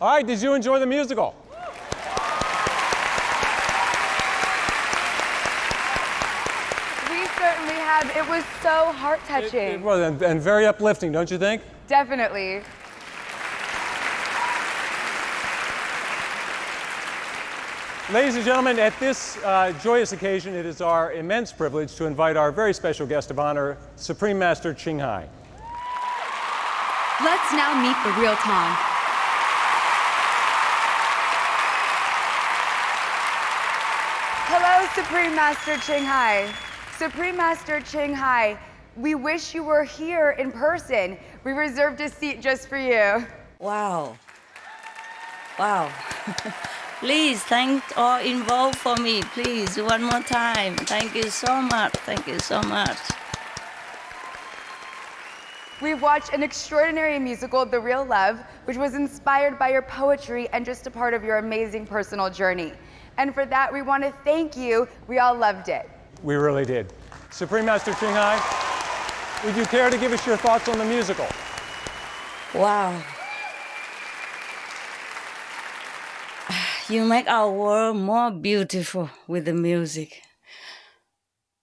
All right, did you enjoy the musical? We certainly have. It was so heart-touching. It was, and very uplifting, don't you think? Definitely. Ladies and gentlemen, at this joyous occasion, it is our immense privilege to invite our very special guest of honor, Supreme Master Ching Hai. Let's now meet the real Tom. Hello, Supreme Master Ching Hai. Supreme Master Ching Hai, we wish you were here in person. We reserved a seat just for you. Wow. Wow. Please, thank all involved for me. Please, one more time. Thank you so much. Thank you so much. We've watched an extraordinary musical, The Real Love, which was inspired by your poetry and just a part of your amazing personal journey. And for that, we want to thank you. We all loved it. We really did. Supreme Master Ching Hai, would you care to give us your thoughts on the musical? Wow. You make our world more beautiful with the music.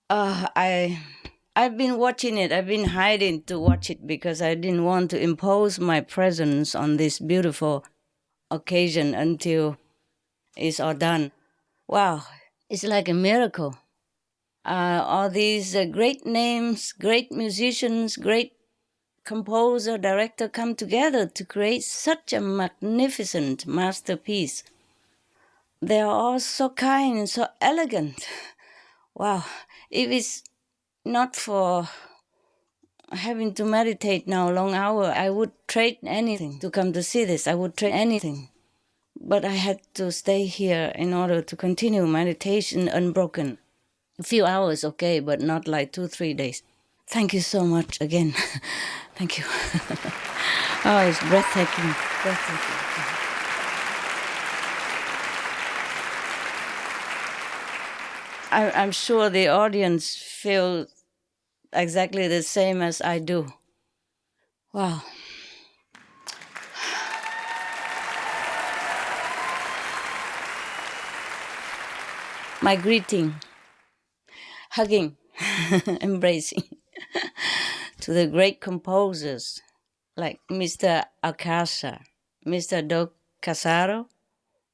I've been watching it. I've been hiding to watch it because I didn't want to impose my presence on this beautiful occasion until it's all done. Wow, it's like a miracle. All these great names, great musicians, great composer, director come together to create such a magnificent masterpiece. They are all so kind and so elegant. Wow, if it's not for having to meditate now a long hour, I would trade anything to come to see this. I would trade anything. But I had to stay here in order to continue meditation unbroken. A few hours, okay, but not like 2-3 days. Thank you so much again. Thank you. Oh, it's breathtaking. Breathtaking. I'm sure the audience feel exactly the same as I do. Wow. My greeting, hugging, embracing to the great composers like Mr. Alcázar, Mr. Doug Casaro,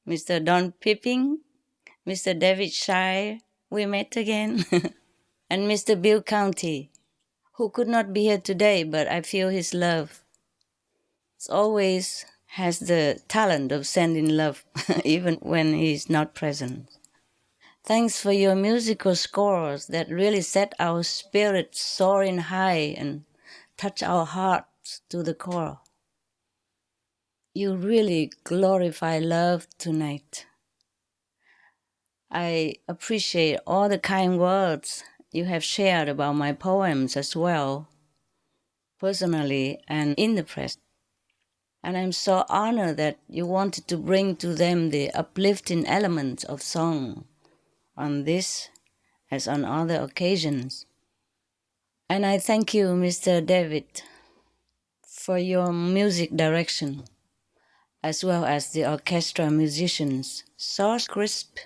Mr. Don Pipping, Mr. David Shire, we met again, and Mr. Bill County, who could not be here today, but I feel his love. He always has the talent of sending love, even when he's not present. Thanks for your musical scores that really set our spirits soaring high and touch our hearts to the core. You really glorify love tonight. I appreciate all the kind words you have shared about my poems as well, personally and in the press. And I'm so honored that you wanted to bring to them the uplifting elements of song on this as on other occasions. And I thank you, Mr. David, for your music direction, as well as the orchestra musicians, so crisp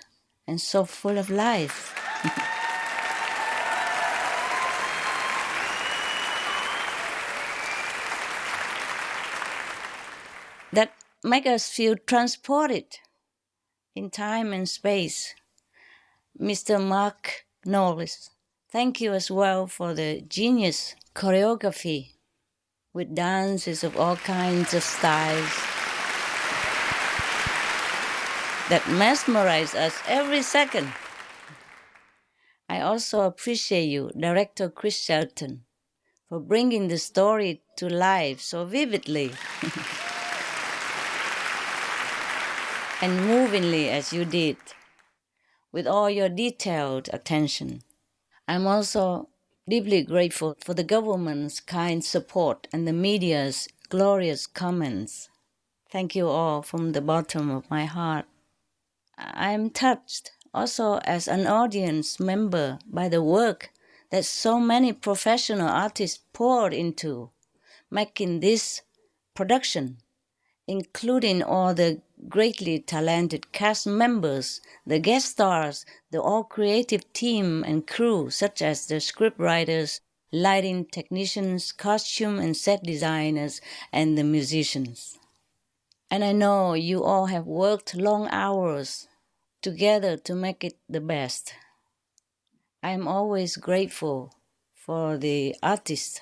and so full of life. That make us feel transported in time and space. Mr. Mark Knowles, thank you as well for the genius choreography with dances of all kinds of styles that mesmerize us every second. I also appreciate you, Director Chris Shelton, for bringing the story to life so vividly and movingly as you did, with all your detailed attention. I'm also deeply grateful for the government's kind support and the media's glorious comments. Thank you all from the bottom of my heart. I'm touched also as an audience member by the work that so many professional artists poured into making this production including all the greatly talented cast members, the guest stars, the all creative team and crew, such as the scriptwriters, lighting technicians, costume and set designers, and the musicians. And I know you all have worked long hours together to make it the best. I am always grateful for the artists.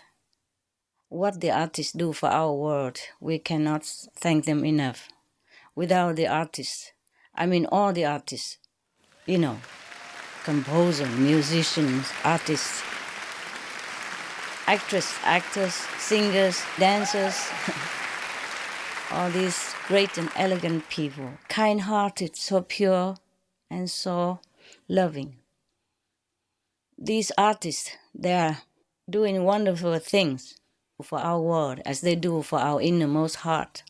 What the artists do for our world, we cannot thank them enough. Without the artists, I mean all the artists, composer, musicians, artists, actors, singers, dancers, all these great and elegant people, kind-hearted, so pure and so loving. These artists, they are doing wonderful things for our world as they do for our innermost heart.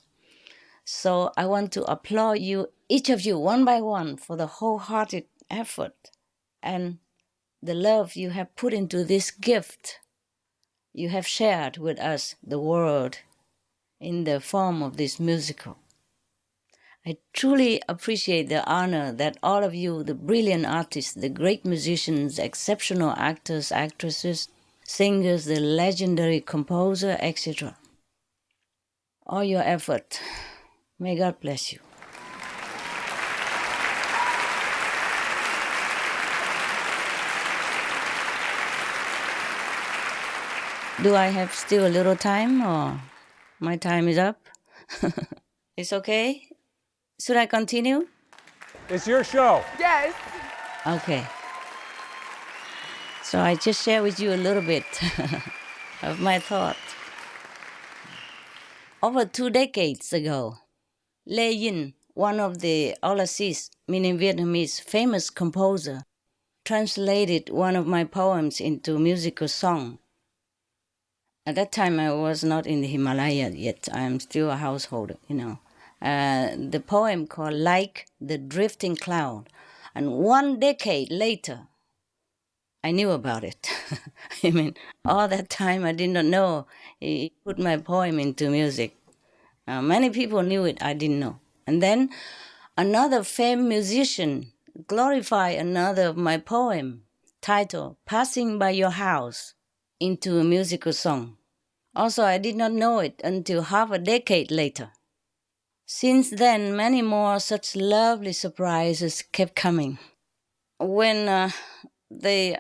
So I want to applaud you, each of you, one by one, for the wholehearted effort and the love you have put into this gift you have shared with us, the world, in the form of this musical. I truly appreciate the honor that all of you, the brilliant artists, the great musicians, exceptional actors, actresses, singers, the legendary composer, etc. All your effort. May God bless you. Do I have still a little time or my time is up? It's okay? Should I continue? It's your show. Yes. Okay. So I just share with you a little bit of my thought. Over 2 decades ago, Lê Yin, one of the Aulassis, meaning Vietnamese, famous composer, translated one of my poems into musical song. At that time, I was not in the Himalaya yet. I am still a householder, The poem called Like the Drifting Cloud. And 1 decade later, I knew about it. All that time I did not know he put my poem into music. Many people knew it, I didn't know. And then another famed musician glorified another of my poem, titled Passing by Your House, into a musical song. Also, I did not know it until half a decade later. Since then, many more such lovely surprises kept coming. When they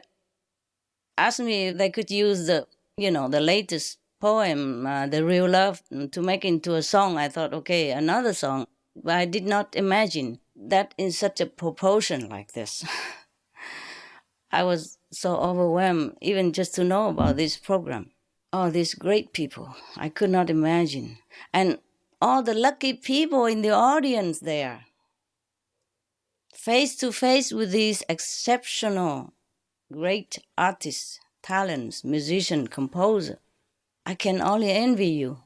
asked me if they could use the latest poem, The Real Love, to make into a song, I thought, okay, another song. But I did not imagine that in such a proportion like this. I was so overwhelmed even just to know about this program. All these great people, I could not imagine. And all the lucky people in the audience there, face to face with these exceptional, great artists, talents, musician, composer. I can only envy you.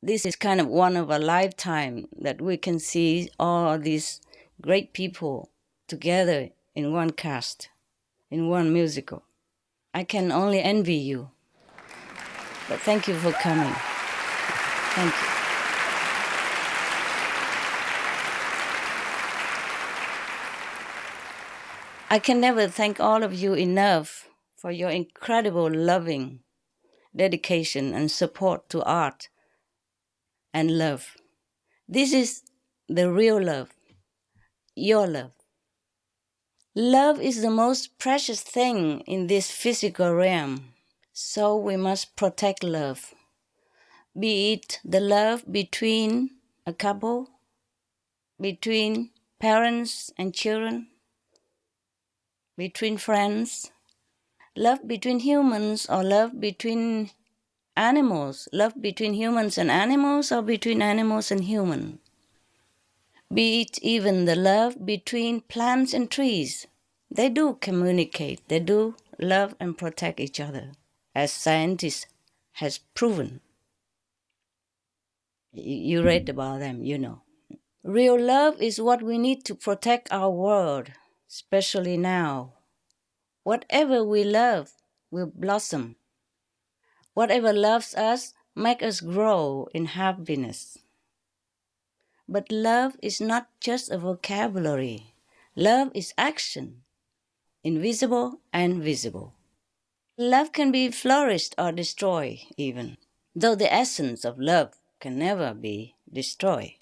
This is kind of one of a lifetime that we can see all these great people together in one cast, in one musical. I can only envy you. But thank you for coming. Thank you. I can never thank all of you enough for your incredible loving dedication and support to art and love. This is the real love, your love. Love is the most precious thing in this physical realm, so we must protect love. Be it the love between a couple, between parents and children, between friends, love between humans or love between animals, love between humans and animals or between animals and humans. Be it even the love between plants and trees. They do communicate, they do love and protect each other, as scientists has proven. You read about them, Real love is what we need to protect our world, especially now. Whatever we love will blossom. Whatever loves us make us grow in happiness. But love is not just a vocabulary. Love is action, invisible and visible. Love can be flourished or destroyed even, though the essence of love can never be destroyed.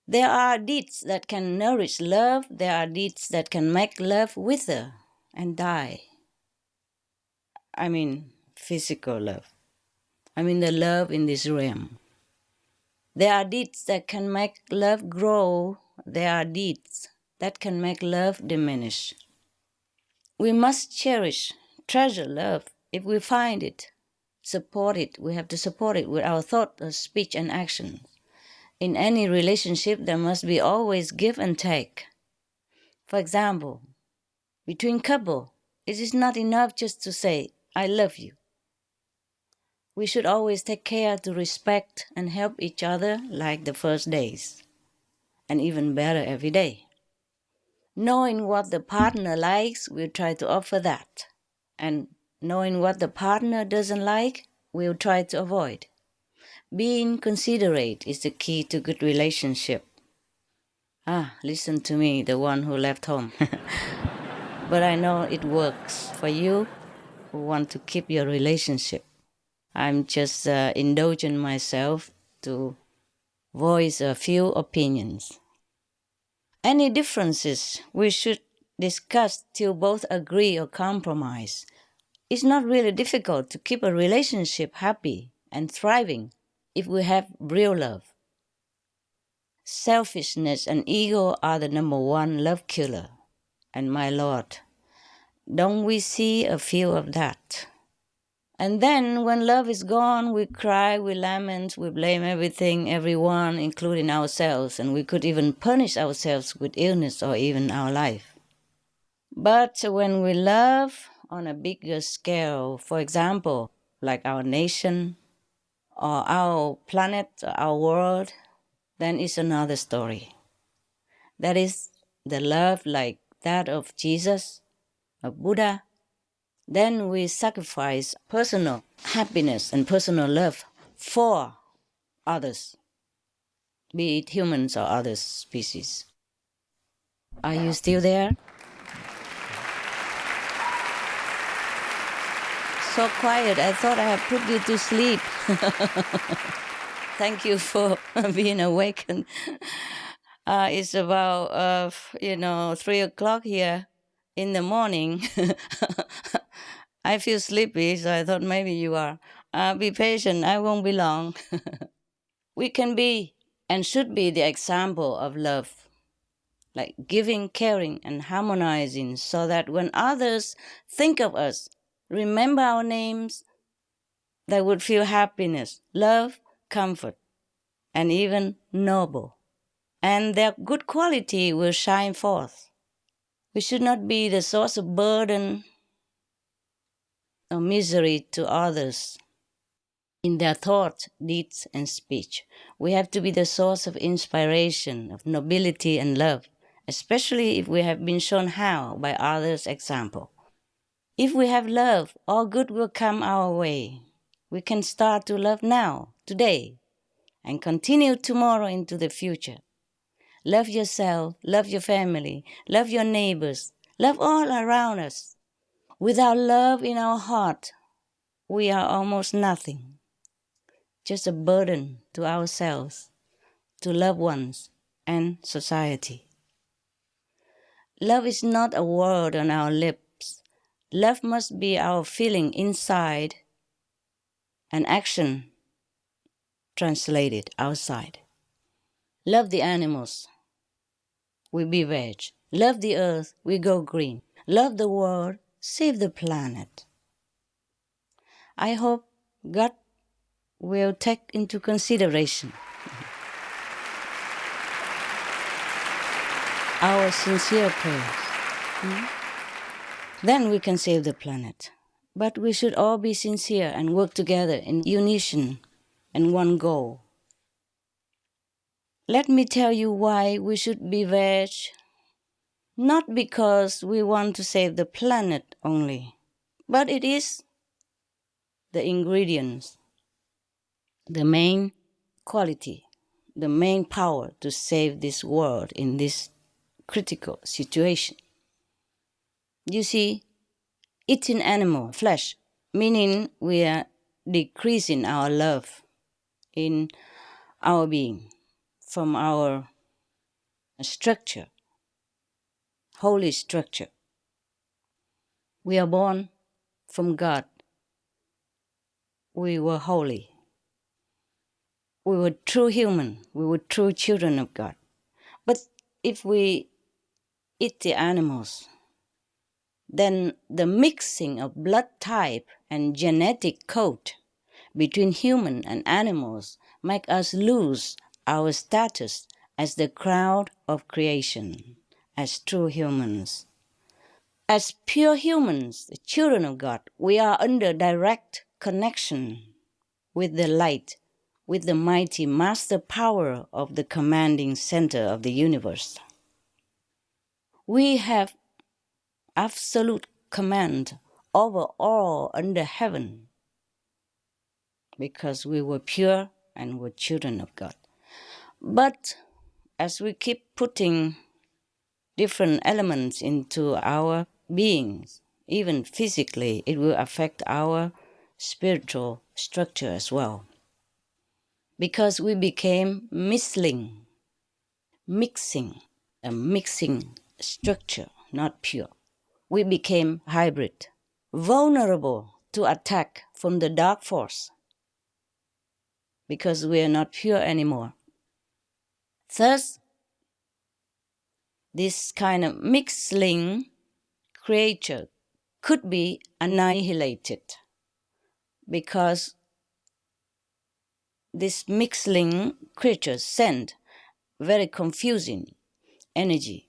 There are deeds that can nourish love. There are deeds that can make love wither and die. I mean physical love. I mean the love in this realm. There are deeds that can make love grow. There are deeds that can make love diminish. We must cherish, treasure love if we find it. Support it. We have to support it with our thought, speech, and action. In any relationship, there must be always give and take. For example, between couple, it is not enough just to say, I love you. We should always take care to respect and help each other like the first days, and even better every day. Knowing what the partner likes, we'll try to offer that. And knowing what the partner doesn't like, we'll try to avoid. Being considerate is the key to good relationship. Listen to me, the one who left home. But I know it works for you who want to keep your relationship. I'm just indulging myself to voice a few opinions. Any differences we should discuss till both agree or compromise. It's not really difficult to keep a relationship happy and thriving if we have real love. Selfishness and ego are the number one love killer. And my Lord, don't we see a few of that? And then when love is gone, we cry, we lament, we blame everything, everyone, including ourselves, and we could even punish ourselves with illness or even our life. But when we love on a bigger scale, for example, like our nation or our planet, our world, then it's another story. That is the love like that of Jesus, of Buddha. Then we sacrifice personal happiness and personal love for others, be it humans or other species. Are you still there? So quiet, I thought I had put you to sleep. Thank you for being awakened. It's about, 3 o'clock here in the morning. I feel sleepy, so I thought maybe you are. Be patient, I won't be long. We can be and should be the example of love, like giving, caring, and harmonizing, so that when others think of us, remember our names, they would feel happiness, love, comfort, and even noble. And their good quality will shine forth. We should not be the source of burden or misery to others in their thoughts, deeds, and speech. We have to be the source of inspiration, of nobility and love, especially if we have been shown how by others' example. If we have love, all good will come our way. We can start to love now, today, and continue tomorrow into the future. Love yourself, love your family, love your neighbors, love all around us. Without love in our heart, we are almost nothing, just a burden to ourselves, to loved ones, and society. Love is not a word on our lips. Love must be our feeling inside and action translated outside. Love the animals, we be veg. Love the earth, we go green. Love the world, save the planet. I hope God will take into consideration our sincere prayers. Then we can save the planet. But we should all be sincere and work together in unison and one goal. Let me tell you why we should be veg. Not because we want to save the planet only, but it is the ingredients the main quality, the main power to save this world in this critical situation. You see, eating animal flesh, meaning we are decreasing our love in our being from our structure, holy structure. We are born from God. We were holy. We were true human. We were true children of God. But if we eat the animals, then the mixing of blood type and genetic code between human and animals make us lose our status as the crown of creation, as true humans. As pure humans, the children of God, we are under direct connection with the light, with the mighty master power of the commanding center of the universe. We have absolute command over all under heaven because we were pure and were children of God. But as we keep putting different elements into our beings, even physically, it will affect our spiritual structure as well. Because we became mixing structure, not pure. We became hybrid, vulnerable to attack from the dark force, because we are not pure anymore. Thus, this kind of mixing creature could be annihilated, because this mixing creature send very confusing energy,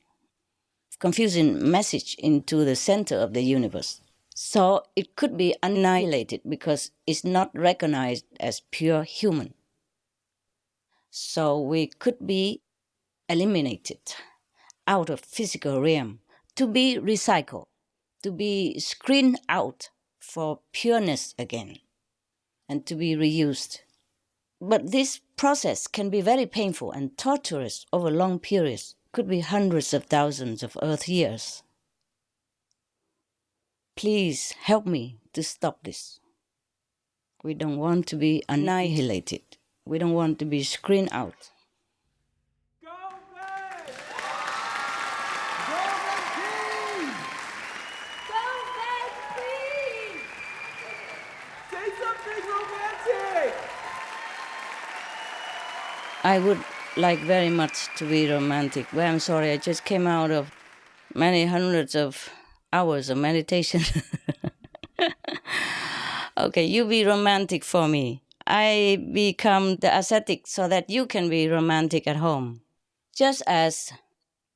confusing message into the center of the universe. So it could be annihilated because it's not recognized as pure human. So we could be eliminated out of physical realm to be recycled, to be screened out for pureness again, and to be reused. But this process can be very painful and torturous over long periods, could be hundreds of thousands of Earth years. Please help me to stop this. We don't want to be annihilated. We don't want to be screened out. Go back! Go back, please! Go back, please! Say something romantic! I would like very much to be romantic, but I'm sorry, I just came out of many hundreds of hours of meditation. Okay, you be romantic for me. I become the ascetic so that you can be romantic at home. Just as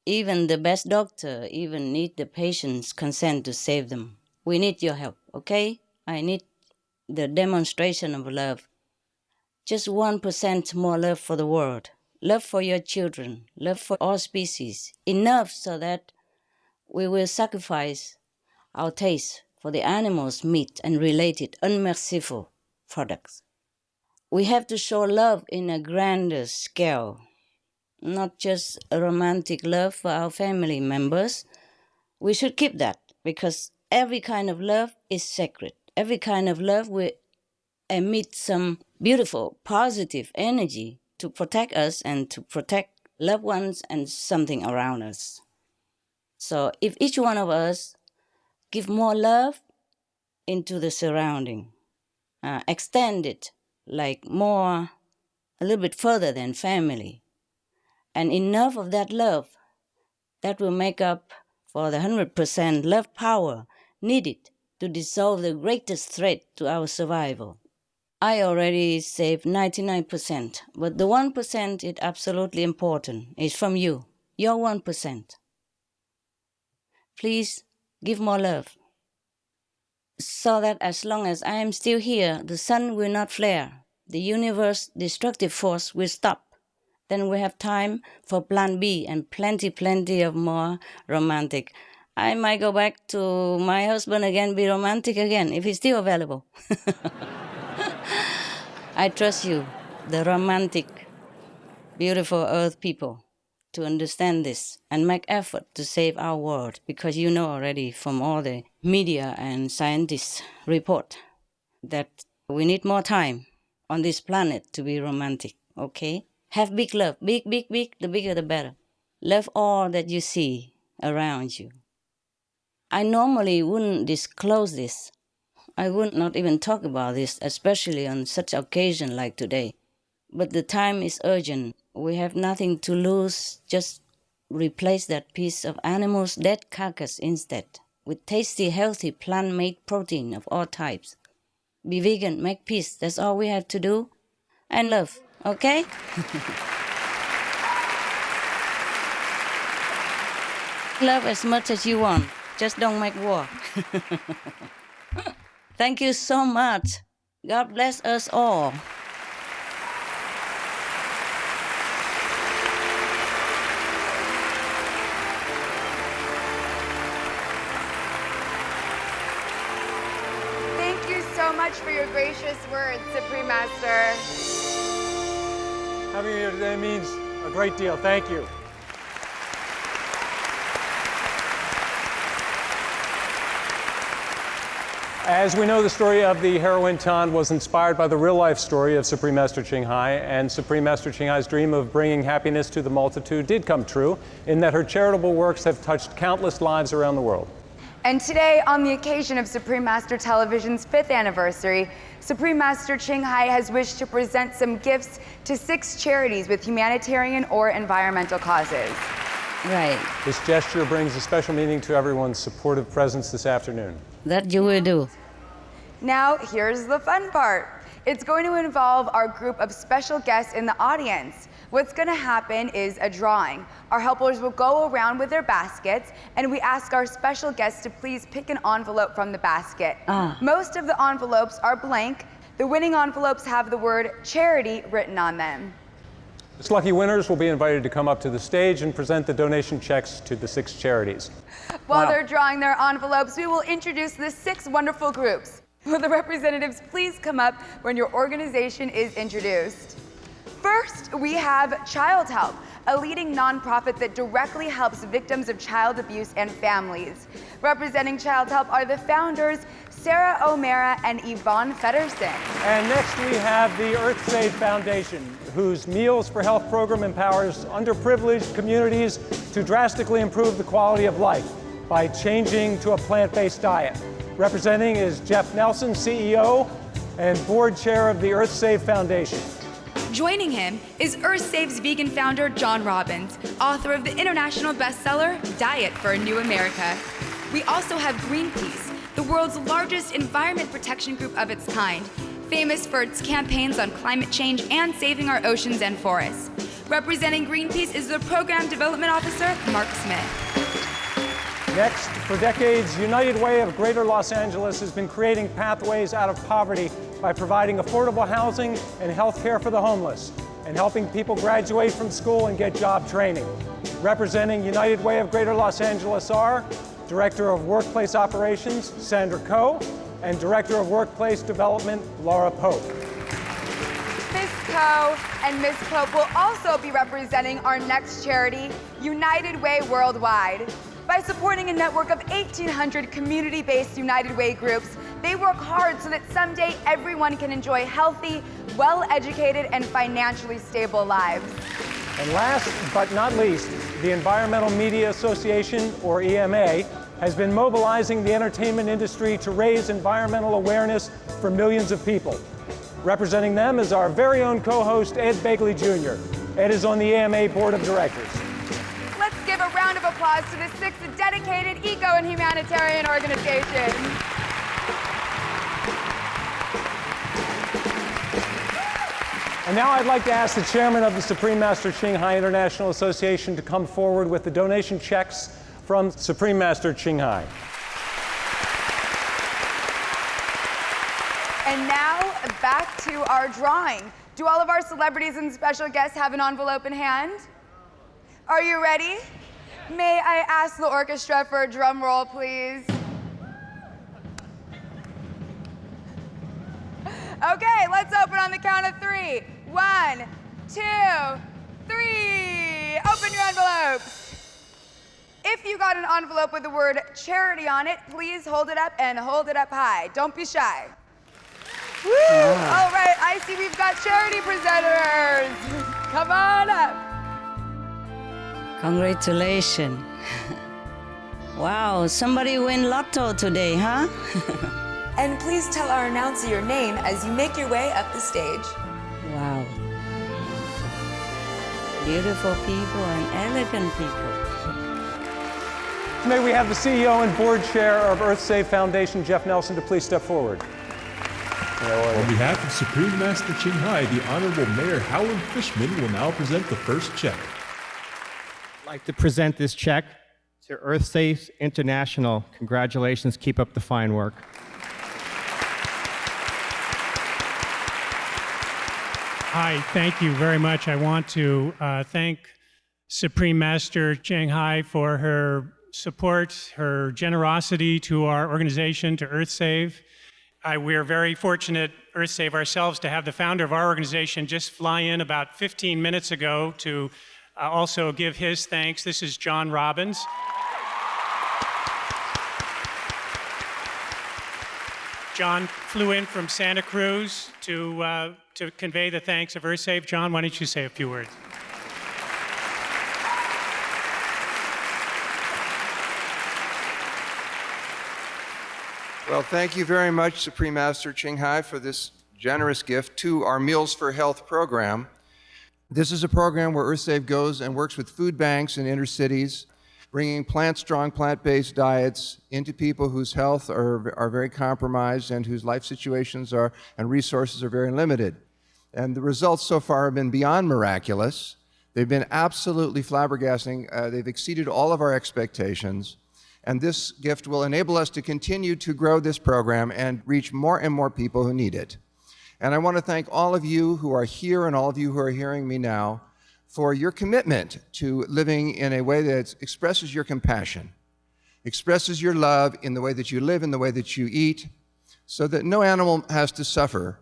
even the best doctor even need the patient's consent to save them. We need your help, okay? I need the demonstration of love. Just 1% more love for the world. Love for your children. Love for all species. Enough so that we will sacrifice our taste for the animals' meat and related unmerciful products. We have to show love in a grander scale, not just a romantic love for our family members. We should keep that because every kind of love is sacred. Every kind of love will emit some beautiful, positive energy to protect us and to protect loved ones and something around us. So if each one of us give more love into the surrounding, extend it like more, a little bit further than family, and enough of that love, that will make up for the 100% love power needed to dissolve the greatest threat to our survival. I already saved 99%, but the 1% is absolutely important. It's from you, your 1%. Please give more love, so that as long as I am still here, the sun will not flare, the universe destructive force will stop. Then we have time for plan B and plenty of more romantic. I might go back to my husband again, be romantic again, if he's still available. I trust you, the romantic, beautiful Earth people, to understand this and make effort to save our world, because you know already from all the media and scientists report that we need more time on this planet to be romantic, okay? Have big love, big, big, big, the bigger the better. Love all that you see around you. I normally wouldn't disclose this. I would not even talk about this, especially on such an occasion like today. But the time is urgent. We have nothing to lose. Just replace that piece of animal's dead carcass instead with tasty, healthy, plant-made protein of all types. Be vegan, make peace. That's all we have to do. And love, okay? Love as much as you want. Just don't make war. Thank you so much. God bless us all. Thank you so much for your gracious words, Supreme Master. Having you here today means a great deal. Thank you. As we know, the story of the heroine Tan was inspired by the real-life story of Supreme Master Ching Hai, and Supreme Master Ching Hai's dream of bringing happiness to the multitude did come true, in that her charitable works have touched countless lives around the world. And today, on the occasion of Supreme Master Television's 5th anniversary, Supreme Master Ching Hai has wished to present some gifts to 6 charities with humanitarian or environmental causes. Right. This gesture brings a special meaning to everyone's supportive presence this afternoon. That you will do. Now, here's the fun part. It's going to involve our group of special guests in the audience. What's going to happen is a drawing. Our helpers will go around with their baskets, and we ask our special guests to please pick an envelope from the basket. Most of the envelopes are blank. The winning envelopes have the word charity written on them. Its lucky winners will be invited to come up to the stage and present the donation checks to the 6 charities. While they're drawing their envelopes, we will introduce the 6 wonderful groups. Will the representatives please come up when your organization is introduced? First, we have Child Help, a leading nonprofit that directly helps victims of child abuse and families. Representing Child Help are the founders, Sarah O'Mara and Yvonne Feddersen. And next we have the EarthSave Foundation, whose Meals for Health program empowers underprivileged communities to drastically improve the quality of life by changing to a plant-based diet. Representing is Jeff Nelson, CEO and board chair of the EarthSave Foundation. Joining him is EarthSave's vegan founder, John Robbins, author of the international bestseller, Diet for a New America. We also have Greenpeace, the world's largest environment protection group of its kind, famous for its campaigns on climate change and saving our oceans and forests. Representing Greenpeace is the Program Development Officer, Mark Smith. Next, for decades, United Way of Greater Los Angeles has been creating pathways out of poverty by providing affordable housing and health care for the homeless, and helping people graduate from school and get job training. Representing United Way of Greater Los Angeles are Director of Workplace Operations, Sandra Coe, and Director of Workplace Development, Laura Pope. Ms. Coe and Ms. Pope will also be representing our next charity, United Way Worldwide. By supporting a network of 1,800 community-based United Way groups, they work hard so that someday everyone can enjoy healthy, well-educated, and financially stable lives. And last but not least, the Environmental Media Association, or EMA, has been mobilizing the entertainment industry to raise environmental awareness for millions of people. Representing them is our very own co-host, Ed Begley Jr. Ed is on the EMA Board of Directors. Let's give a round of applause to the 6 dedicated eco and humanitarian organizations. And now I'd like to ask the chairman of the Supreme Master Ching Hai International Association to come forward with the donation checks from Supreme Master Ching Hai. And now, back to our drawing. Do all of our celebrities and special guests have an envelope in hand? Are you ready? May I ask the orchestra for a drum roll, please? Okay, let's open on the count of 3. 1, 2, 3. Open your envelopes. If you got an envelope with the word charity on it, please hold it up and hold it up high. Don't be shy. Woo! All right, I see we've got charity presenters. Come on up. Congratulations. Wow, somebody win lotto today, huh? And please tell our announcer your name as you make your way up the stage. Wow. Beautiful people and elegant people. May we have the CEO and board chair of EarthSave Foundation, Jeff Nelson, to please step forward. On behalf of Supreme Master Ching Hai, the Honorable Mayor Howard Fishman will now present the first check. I'd like to present this check to EarthSafe International. Congratulations, keep up the fine work. Hi, thank you very much. I want to thank Supreme Master Ching Hai for her support, her generosity to our organization, to EarthSave. We are very fortunate, EarthSave ourselves, to have the founder of our organization just fly in about 15 minutes ago to also give his thanks. This is John Robbins. John flew in from Santa Cruz to convey the thanks of EarthSave. John, why don't you say a few words? Well, thank you very much, Supreme Master Ching Hai, for this generous gift to our Meals for Health program. This is a program where EarthSave goes and works with food banks in inner cities, bringing plant-strong, plant-based diets into people whose health are very compromised and whose life situations and resources are very limited. And the results so far have been beyond miraculous. They've been absolutely flabbergasting. They've exceeded all of our expectations. And this gift will enable us to continue to grow this program and reach more and more people who need it. And I want to thank all of you who are here and all of you who are hearing me now for your commitment to living in a way that expresses your compassion, expresses your love in the way that you live, in the way that you eat, so that no animal has to suffer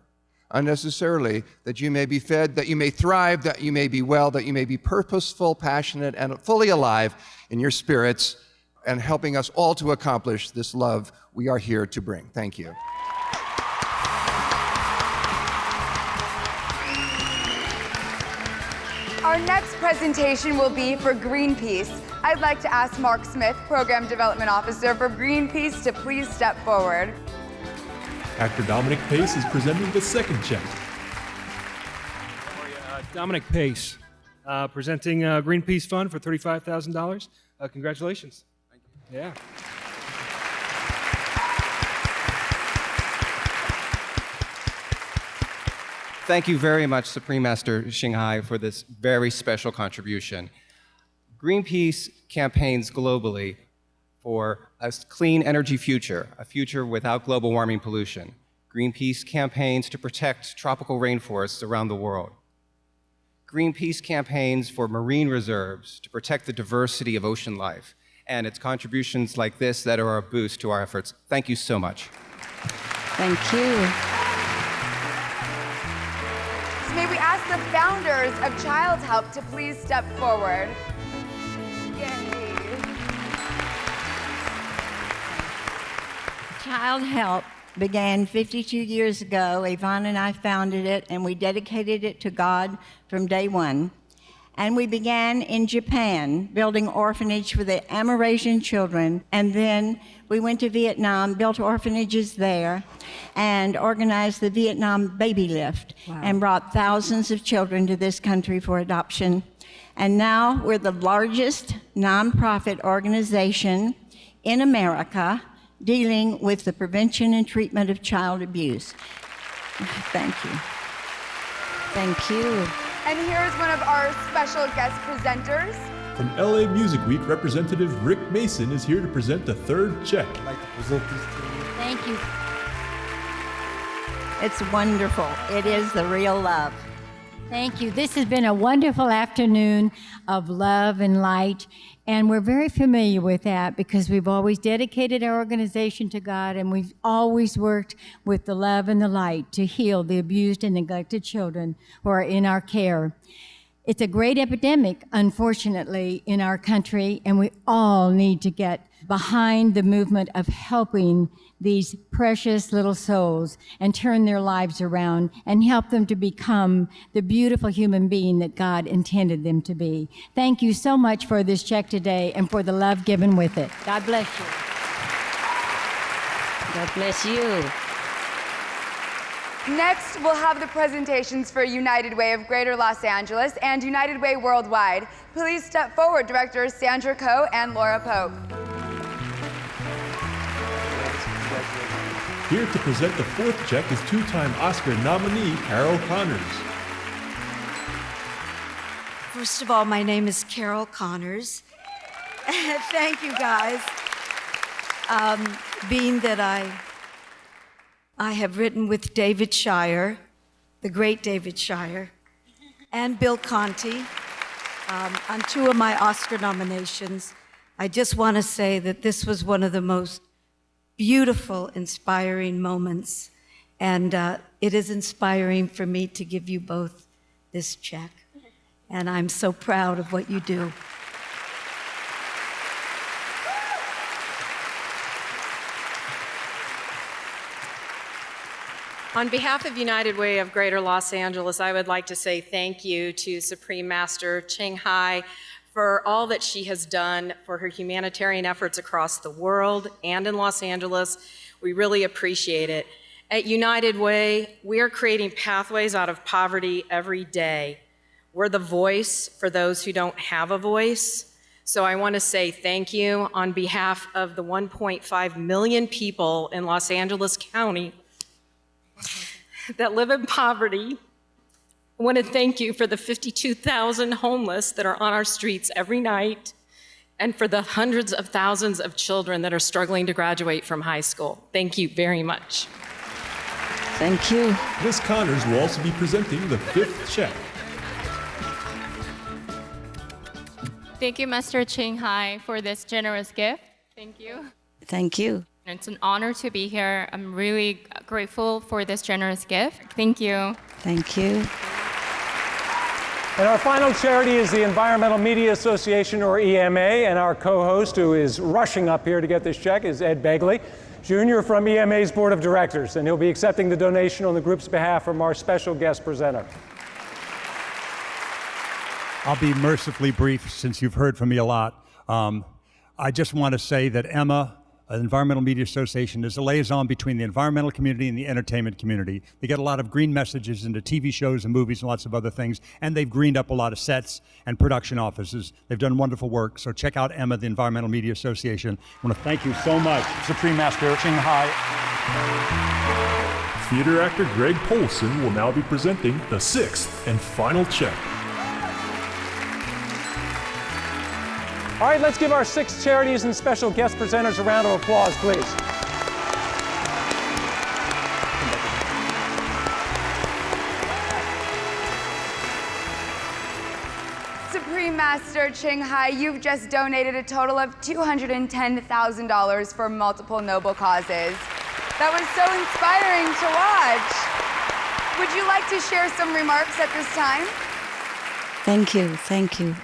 unnecessarily, that you may be fed, that you may thrive, that you may be well, that you may be purposeful, passionate, and fully alive in your spirits, and helping us all to accomplish this love we are here to bring. Thank you. Our next presentation will be for Greenpeace. I'd like to ask Mark Smith, Program Development Officer for Greenpeace, to please step forward. Actor Dominic Pace is presenting the second check. Dominic Pace, presenting Greenpeace Fund for $35,000. Congratulations. Thank you. Yeah. Thank you very much, Supreme Master Ching Hai, for this very special contribution. Greenpeace campaigns globally for a clean energy future, a future without global warming pollution. Greenpeace campaigns to protect tropical rainforests around the world. Greenpeace campaigns for marine reserves to protect the diversity of ocean life. And it's contributions like this that are a boost to our efforts. Thank you so much. Thank you. May we ask the founders of Child Help to please step forward. Yay. Child Help began 52 years ago. Yvonne and I founded it, and we dedicated it to God from day one. And we began in Japan, building orphanage for the Amerasian children. And then we went to Vietnam, built orphanages there, and organized the Vietnam Baby Lift, and brought thousands of children to this country for adoption. And now we're the largest nonprofit organization in America dealing with the prevention and treatment of child abuse. Thank you. Thank you. And here's one of our special guest presenters. From LA Music Week, Representative Rick Mason is here to present the third check. I'd like to present this to you. Thank you. It's wonderful. It is the real love. Thank you. This has been a wonderful afternoon of love and light. And we're very familiar with that because we've always dedicated our organization to God, and we've always worked with the love and the light to heal the abused and neglected children who are in our care. It's a great epidemic, unfortunately, in our country, and we all need to get behind the movement of helping these precious little souls and turn their lives around and help them to become the beautiful human being that God intended them to be. Thank you so much for this check today and for the love given with it. God bless you. God bless you. Next, we'll have the presentations for United Way of Greater Los Angeles and United Way Worldwide. Please step forward, directors Sandra Coe and Laura Pope. Here to present the fourth check is two-time Oscar nominee Carol Connors. First of all, my name is Carol Connors. Thank you, guys. Being that I have written with David Shire, the great David Shire, and Bill Conti on two of my Oscar nominations, I just want to say that this was one of the most beautiful, inspiring moments, and it is inspiring for me to give you both this check, and I'm so proud of what you do. On behalf of United Way of Greater Los Angeles, I would like to say thank you to Supreme Master Ching Hai for all that she has done for her humanitarian efforts across the world and in Los Angeles. We really appreciate it. At United Way, we are creating pathways out of poverty every day. We're the voice for those who don't have a voice. So I want to say thank you on behalf of the 1.5 million people in Los Angeles County that live in poverty. I want to thank you for the 52,000 homeless that are on our streets every night, and for the hundreds of thousands of children that are struggling to graduate from high school. Thank you very much. Thank you. Ms. Connors will also be presenting the fifth check. Thank you, Master Ching Hai, for this generous gift. Thank you. Thank you. It's an honor to be here. I'm really grateful for this generous gift. Thank you. Thank you. And our final charity is the Environmental Media Association, or EMA, and our co-host, who is rushing up here to get this check, is Ed Begley, Jr. from EMA's Board of Directors, and he'll be accepting the donation on the group's behalf from our special guest presenter. I'll be mercifully brief since you've heard from me a lot. I just want to say that Emma, the Environmental Media Association, is a liaison between the environmental community and the entertainment community. They get a lot of green messages into TV shows and movies and lots of other things, and they've greened up a lot of sets and production offices. They've done wonderful work, so check out Emma, the Environmental Media Association. I want to thank you so much. Supreme Master Ching Hai. Theater actor Greg Polson will now be presenting the sixth and final check. All right, let's give our 6 charities and special guest presenters a round of applause, please. Supreme Master Ching Hai, you've just donated a total of $210,000 for multiple noble causes. That was so inspiring to watch. Would you like to share some remarks at this time? Thank you. Thank you.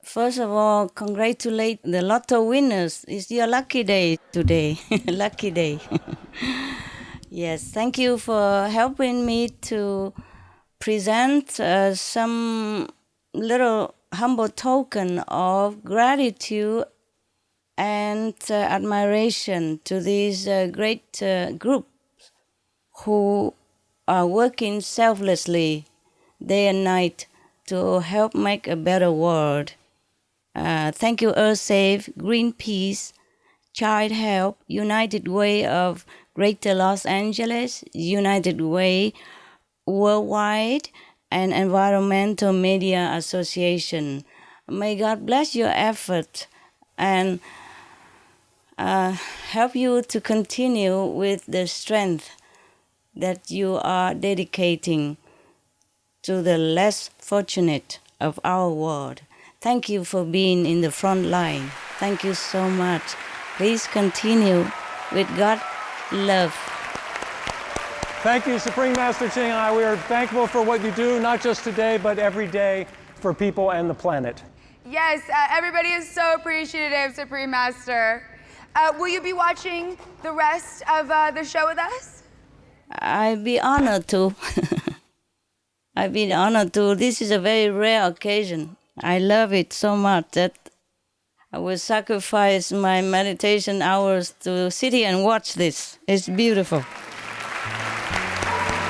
First of all, congratulate the lotto winners. It's your lucky day today. Lucky day. Yes, thank you for helping me to present some little humble token of gratitude and admiration to these great groups who are working selflessly day and night to help make a better world. Thank you, EarthSafe, Greenpeace, Child Help, United Way of Greater Los Angeles, United Way Worldwide, and Environmental Media Association. May God bless your effort and help you to continue with the strength that you are dedicating to the less fortunate of our world. Thank you for being in the front line. Thank you so much. Please continue with God love. Thank you, Supreme Master Ching Hai. We are thankful for what you do, not just today, but every day for people and the planet. Yes, everybody is so appreciative, Supreme Master. Will you be watching the rest of the show with us? I'd be honored to. I've been honored to. This is a very rare occasion. I love it so much that I will sacrifice my meditation hours to sit here and watch this. It's beautiful.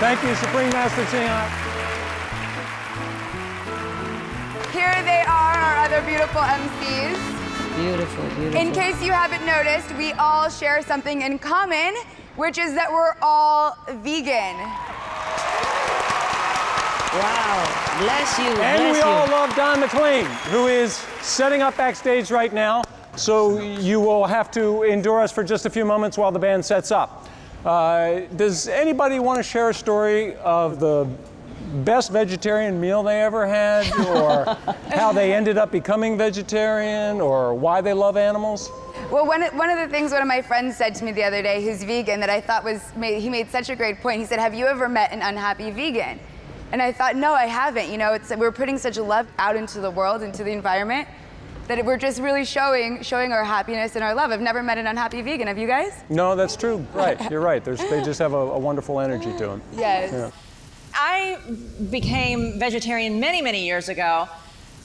Thank you, Supreme Master Ching Hai. Here they are, our other beautiful MCs. Beautiful, beautiful. In case you haven't noticed, we all share something in common, which is that we're all vegan. Wow, bless you, And we all love Don McLean, who is setting up backstage right now. So you will have to endure us for just a few moments while the band sets up. Does anybody want to share a story of the best vegetarian meal they ever had, or how they ended up becoming vegetarian, or why they love animals? Well, one of the things one of my friends said to me the other day, who's vegan, that I thought he made such a great point. He said, "Have you ever met an unhappy vegan?" And I thought, no, I haven't. You know, we're putting such love out into the world, into the environment, that we're just really showing our happiness and our love. I've never met an unhappy vegan. Have you guys? No, that's true. Right, you're right. They just have a wonderful energy to them. Yes. Yeah. I became vegetarian many, many years ago,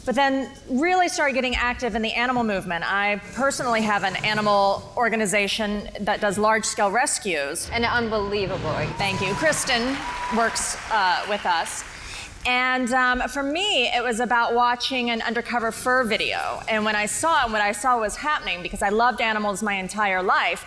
but then really started getting active in the animal movement. I personally have an animal organization that does large-scale rescues. And unbelievable. Thank you. Kristen works with us. And for me, it was about watching an undercover fur video. And when I saw it, what I saw was happening, because I loved animals my entire life.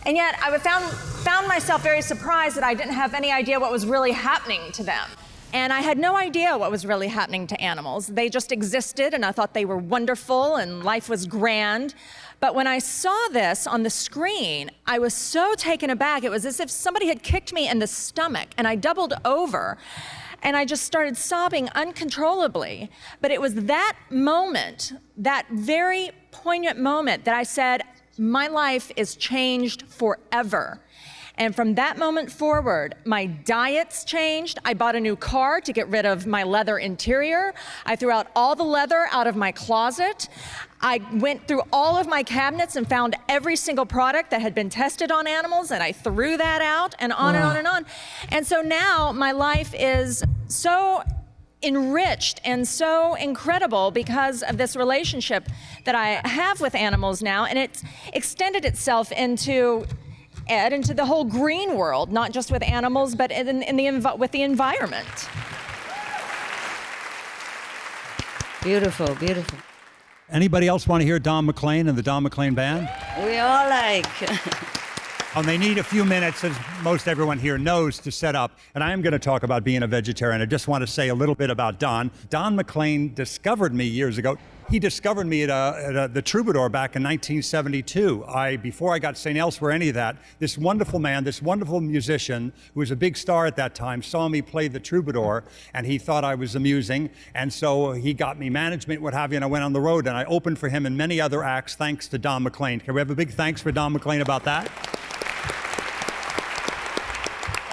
And yet I found myself very surprised that I didn't have any idea what was really happening to them. And I had no idea what was really happening to animals. They just existed, and I thought they were wonderful and life was grand. But when I saw this on the screen, I was so taken aback. It was as if somebody had kicked me in the stomach, and I doubled over. And I just started sobbing uncontrollably. But it was that moment, that very poignant moment, that I said, my life is changed forever. And from that moment forward, my diets changed. I bought a new car to get rid of my leather interior. I threw out all the leather out of my closet. I went through all of my cabinets and found every single product that had been tested on animals, and I threw that out, and on and on and on. And so now my life is so enriched and so incredible because of this relationship that I have with animals now, and it's extended itself into the whole green world, not just with animals, but with the environment. Beautiful, beautiful. Anybody else want to hear Don McLean and the Don McLean Band? We all like. And they need a few minutes, as most everyone here knows, to set up. And I am going to talk about being a vegetarian. I just want to say a little bit about Don. Don McLean discovered me years ago. He discovered me at the Troubadour back in 1972. Before I got St. Elsewhere, any of that, this wonderful man, this wonderful musician, who was a big star at that time, saw me play the Troubadour, and he thought I was amusing. And so he got me management, what have you, and I went on the road, and I opened for him in many other acts, thanks to Don McLean. Can we have a big thanks for Don McLean about that?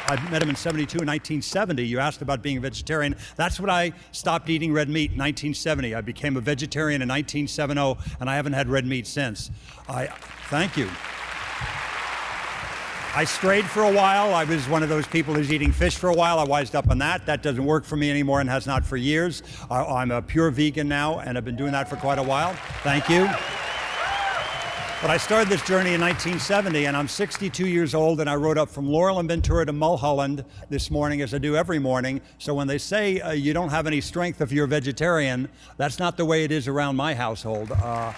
I met him in 72 and 1970. You asked about being a vegetarian. That's when I stopped eating red meat in 1970. I became a vegetarian in 1970, and I haven't had red meat since. Thank you. I strayed for a while. I was one of those people who's eating fish for a while. I wised up on that. That doesn't work for me anymore and has not for years. I'm a pure vegan now, and I've been doing that for quite a while. Thank you. But I started this journey in 1970, and I'm 62 years old, and I rode up from Laurel and Ventura to Mulholland this morning, as I do every morning. So when they say you don't have any strength if you're a vegetarian, that's not the way it is around my household. I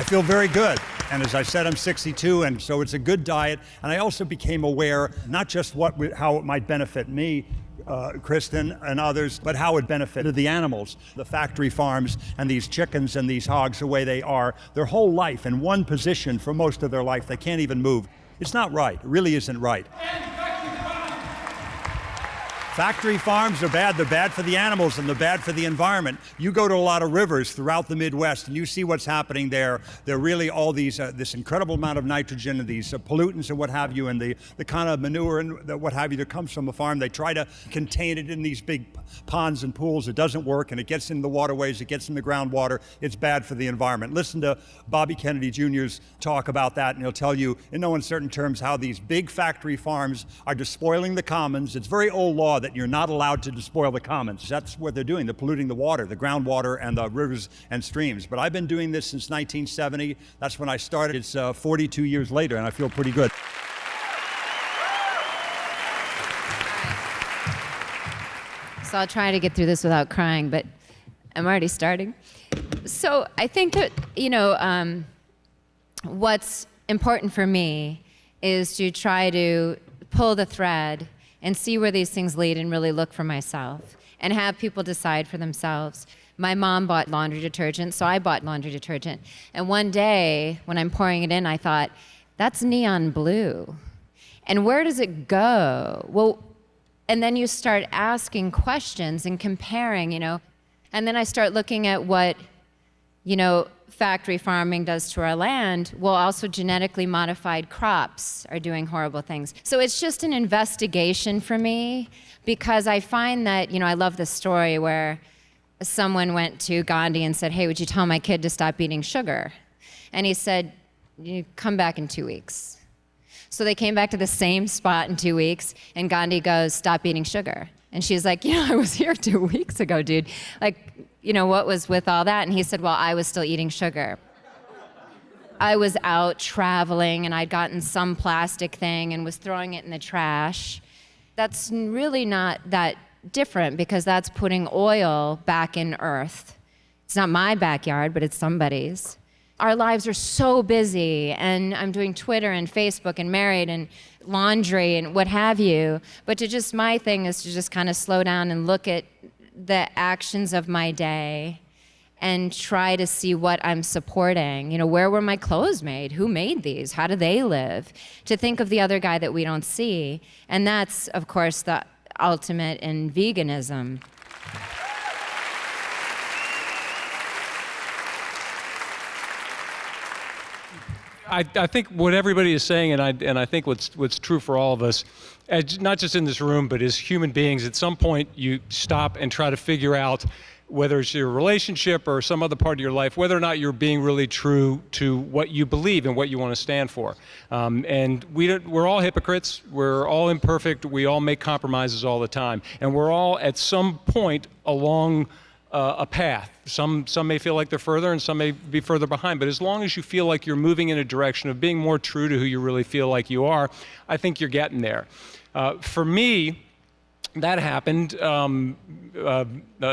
feel very good. And as I said, I'm 62, and so it's a good diet. And I also became aware, not just how it might benefit me, Kristen and others, but how it benefited the animals, the factory farms, and these chickens and these hogs, the way they are, their whole life in one position for most of their life. They can't even move. It's not right. It really isn't right. Factory farms are bad. They're bad for the animals and they're bad for the environment. You go to a lot of rivers throughout the Midwest and you see what's happening there. There are really all these, this incredible amount of nitrogen and these pollutants and what have you, and the kind of manure and what have you that comes from a farm. They try to contain it in these big ponds and pools. It doesn't work, and it gets in the waterways, it gets in the groundwater. It's bad for the environment. Listen to Bobby Kennedy Jr.'s talk about that, and he'll tell you in no uncertain terms how these big factory farms are despoiling the commons. It's very old law that you're not allowed to despoil the commons. That's what they're doing. They're polluting the water, the groundwater, and the rivers and streams. But I've been doing this since 1970. That's when I started. It's 42 years later, and I feel pretty good. So I'll try to get through this without crying, but I'm already starting. So I think that, what's important for me is to try to pull the thread and see where these things lead and really look for myself and have people decide for themselves. My mom bought laundry detergent, so I bought laundry detergent. And one day, when I'm pouring it in, I thought, that's neon blue. And where does it go? Well, and then you start asking questions and comparing, and then I start looking at what, factory farming does to our land. Well, also genetically modified crops are doing horrible things. So it's just an investigation for me, because I find that, I love the story where someone went to Gandhi and said, hey, would you tell my kid to stop eating sugar? And he said, you come back in 2 weeks. So they came back to the same spot in 2 weeks, and Gandhi goes, stop eating sugar. And she's like, I was here 2 weeks ago, dude. What was with all that? And he said, well, I was still eating sugar. I was out traveling, and I'd gotten some plastic thing and was throwing it in the trash. That's really not that different, because that's putting oil back in earth. It's not my backyard, but it's somebody's. Our lives are so busy, and I'm doing Twitter and Facebook and married and laundry and what have you. But my thing is to just kind of slow down and look at the actions of my day and try to see what I'm supporting. Where were my clothes made? Who made these? How do they live? To think of the other guy that we don't see. And that's, of course, the ultimate in veganism. I think what everybody is saying, and I think what's true for all of us, not just in this room, but as human beings, at some point you stop and try to figure out, whether it's your relationship or some other part of your life, whether or not you're being really true to what you believe and what you want to stand for. And we're all hypocrites. We're all imperfect. We all make compromises all the time. And we're all at some point along a path. Some may feel like they're further and some may be further behind, but as long as you feel like you're moving in a direction of being more true to who you really feel like you are, I think you're getting there. For me, that happened. A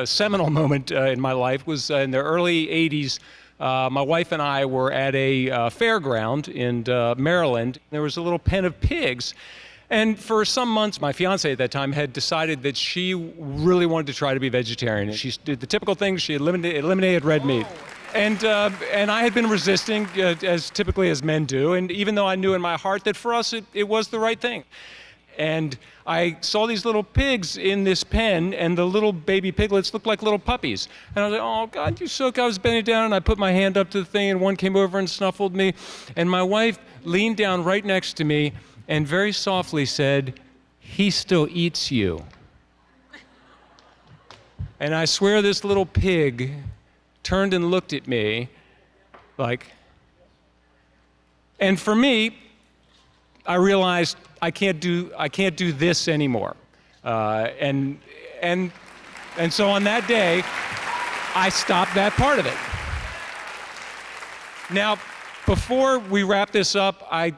seminal moment in my life was in the early 80s. My wife and I were at a fairground in Maryland. There was a little pen of pigs. And for some months, my fiance at that time had decided that she really wanted to try to be vegetarian. She did the typical things. She eliminated red meat. And I had been resisting, as typically as men do. And even though I knew in my heart that for us it was the right thing. And I saw these little pigs in this pen, and the little baby piglets looked like little puppies. And I was like, oh, God, you so good. I was bending down, and I put my hand up to the thing, and one came over and snuffled me. And my wife leaned down right next to me and very softly said, he still eats you. And I swear this little pig turned and looked at me and for me, I realized I can't do this anymore. And so on that day, I stopped that part of it. Now, before we wrap this up, I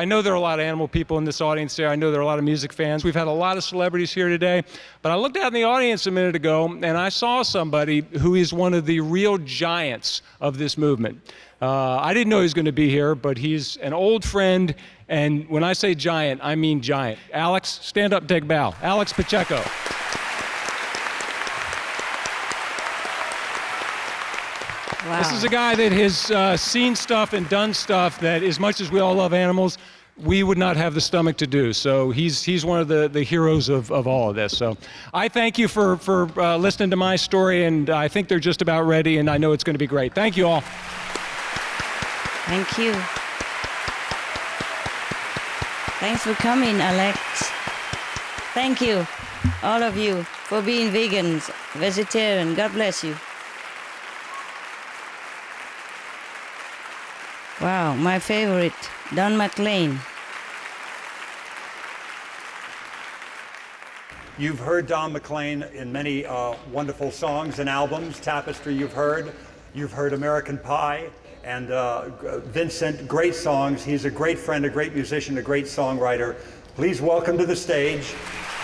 know there are a lot of animal people in this audience there. I know there are a lot of music fans. We've had a lot of celebrities here today. But I looked out in the audience a minute ago, and I saw somebody who is one of the real giants of this movement. I didn't know he was going to be here, but he's an old friend. And when I say giant, I mean giant. Alex, stand up, take a bow. Alex Pacheco. Wow. This is a guy that has seen stuff and done stuff that, as much as we all love animals, we would not have the stomach to do. So he's one of the heroes of all of this. So I thank you for listening to my story, and I think they're just about ready, and I know it's going to be great. Thank you all. Thank you. Thanks for coming, Alex. Thank you, all of you, for being vegans, vegetarian. God bless you. Wow, my favorite, Don McLean. You've heard Don McLean in many wonderful songs and albums. Tapestry you've heard American Pie, and Vincent, great songs. He's a great friend, a great musician, a great songwriter. Please welcome to the stage,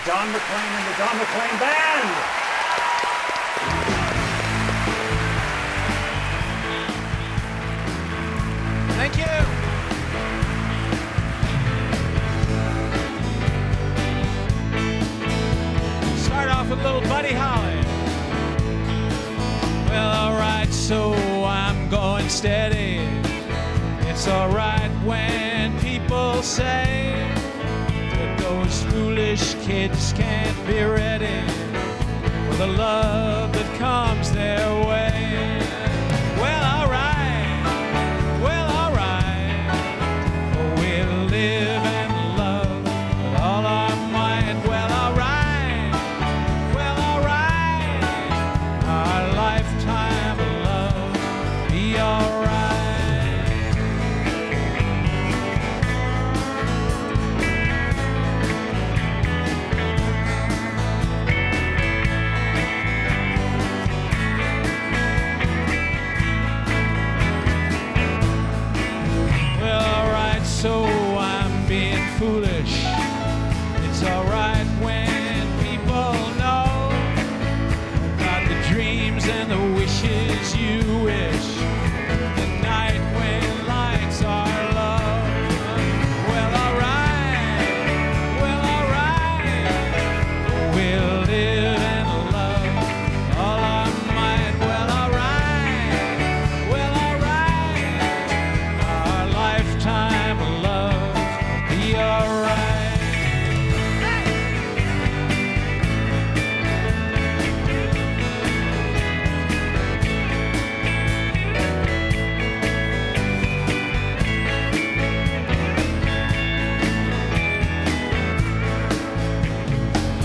Don McLean and the Don McLean Band. Thank you. Start off with a little Buddy Holly. Well, alright, so I'm going steady. It's alright when people say that those foolish kids can't be ready for the love that comes their way. Well, alright. We'll live and love with all our might. Well, alright. Our lifetime of love be alright. So I'm being foolish. It's alright when people know about the dreams and the wishes you wish. The night when lights are low. Well, alright. We'll live and love all our might. Well, alright. Our lifetime of love be alright.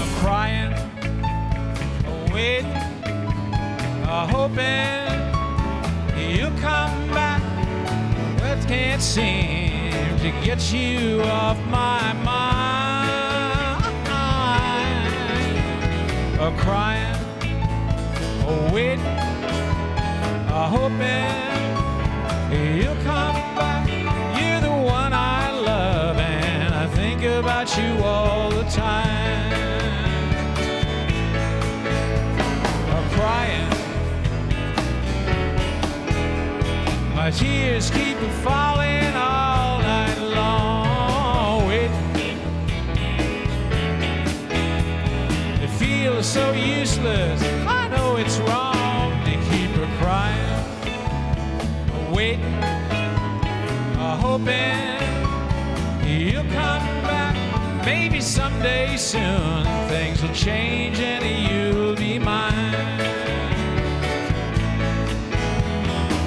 I'm crying, waiting, hoping you'll come back. But can't seem to get you off my mind. Crying, waiting, hoping you'll come back. You're the one I love, and I think about you all the time. Crying, my tears keep falling all night long. Waiting, it feels so useless. I know it's wrong to keep her crying. Waiting, hoping you'll come back. Maybe someday soon things will change and you'll be mine.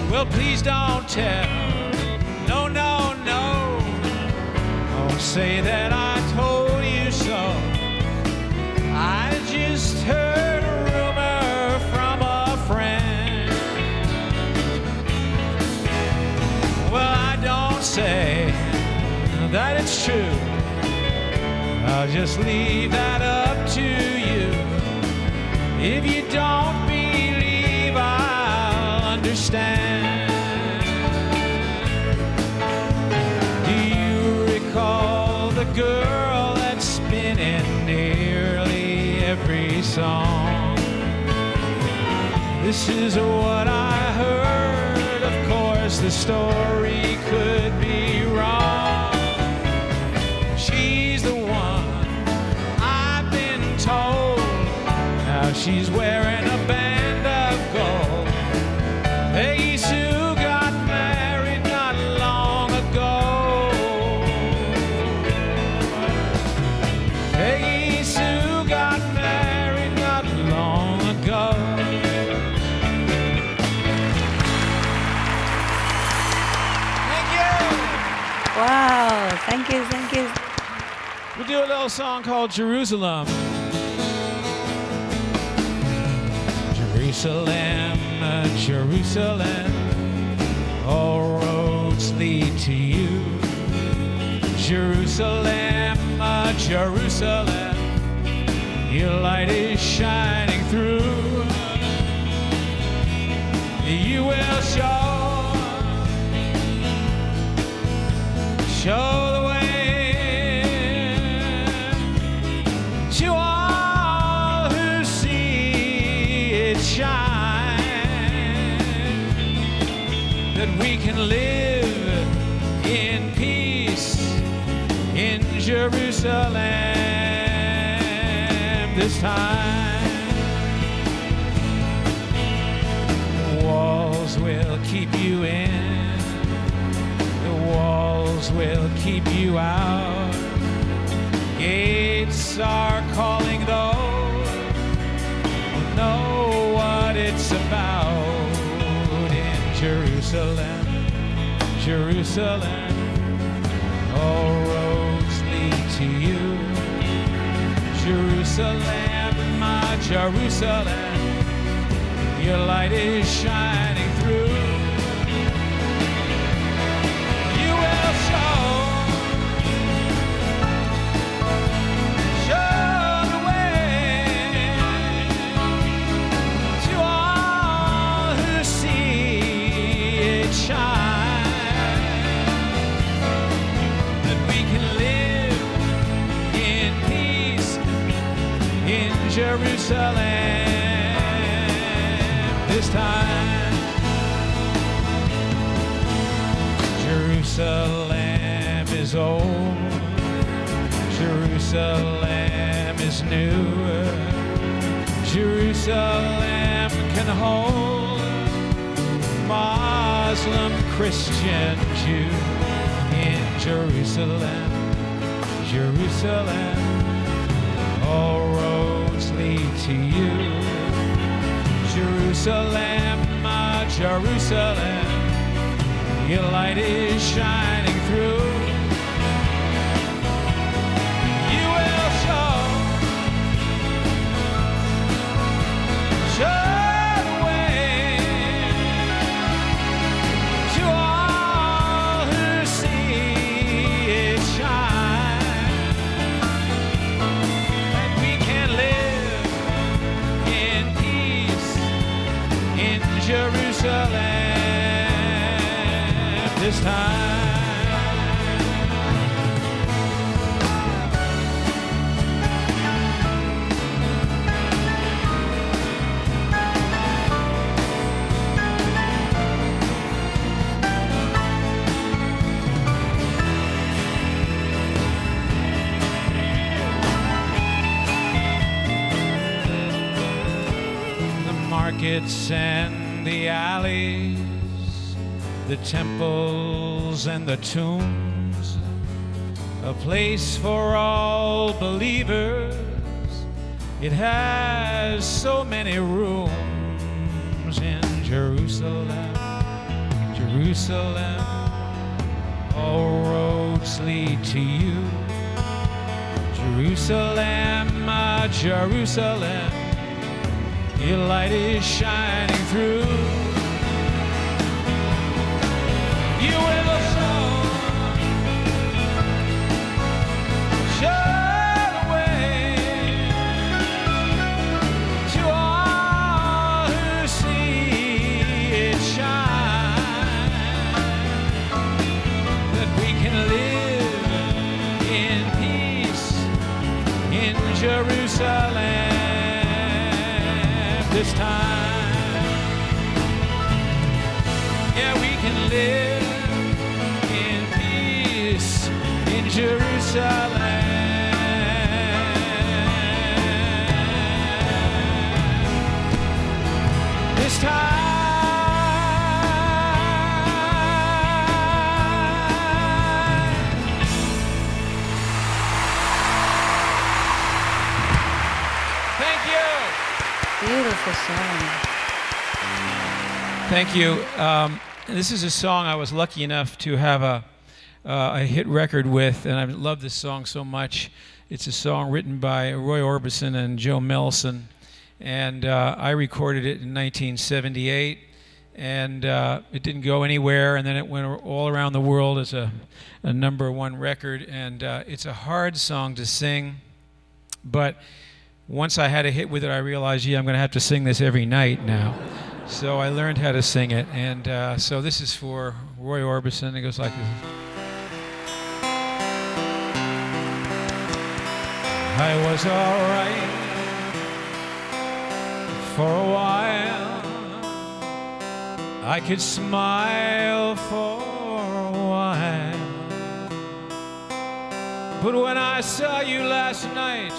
Well, please don't tell. No. Don't say that I told you so. I just heard a rumor from a friend. Well, I don't say that it's true. I'll just leave that up to you. If you don't believe, I'll understand. Do you recall the girl that's been in nearly every song? This is what I heard. Of course, the story could be wrong. She's the one I've been told. Now she's wearing a band of gold. Peggy Sue got married not long ago. Thank you, thank you. We'll do a little song called Jerusalem. Jerusalem, Jerusalem, all roads lead to you. Jerusalem, Jerusalem, your light is shining through. You will show the way to all who see it shine, that we can live in peace in Jerusalem this time. The walls will keep you in, the walls will keep you out. Gates are calling those who know what it's about. In Jerusalem, Jerusalem, all roads lead to you. Jerusalem, my Jerusalem, your light is shining through. You will show the way to all who see it shine, that we can live in peace in Jerusalem this time. Jerusalem is old, Jerusalem is new, Jerusalem can hold Muslim, Christian, Jew. In Jerusalem, Jerusalem, all roads lead to you. Jerusalem, my Jerusalem, your light is shining through. You will show the way to all who see it shine, and we can live in peace in Jerusalem this time. The markets and the alleys, the temples and the tombs, a place for all believers. It has so many rooms. In Jerusalem, Jerusalem, all roads lead to you. Jerusalem, my Jerusalem, your light is shining through. You will show the way to all who see it shine, that we can live in peace in Jerusalem this time. Yeah, we can live in Jerusalem this time. Thank you. Beautiful song. Thank you. This is a song I was lucky enough to have a hit record with, and I love this song so much. It's a song written by Roy Orbison and Joe Melson, and I recorded it in 1978, and it didn't go anywhere, and then it went all around the world as a #1 record, and it's a hard song to sing, but once I had a hit with it, I realized, I'm going to have to sing this every night now. So I learned how to sing it, and so this is for Roy Orbison. It goes like this. I was all right for a while. I could smile for a while. But when I saw you last night,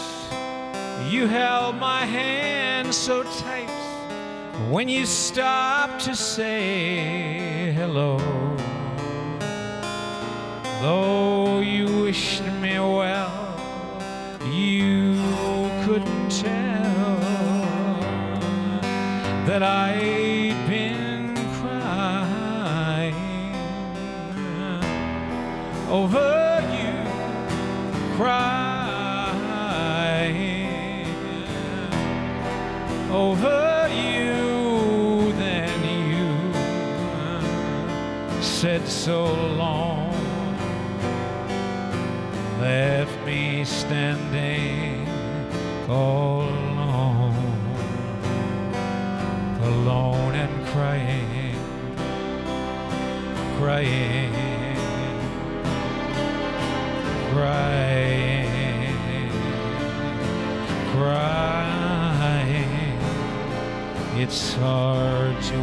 you held my hand so tight. When you stopped to say hello, though you wished me well, you couldn't tell that I'd been crying over you, crying over you. Then you said so long, left me standing all alone, alone and crying, crying, crying, crying. It's hard to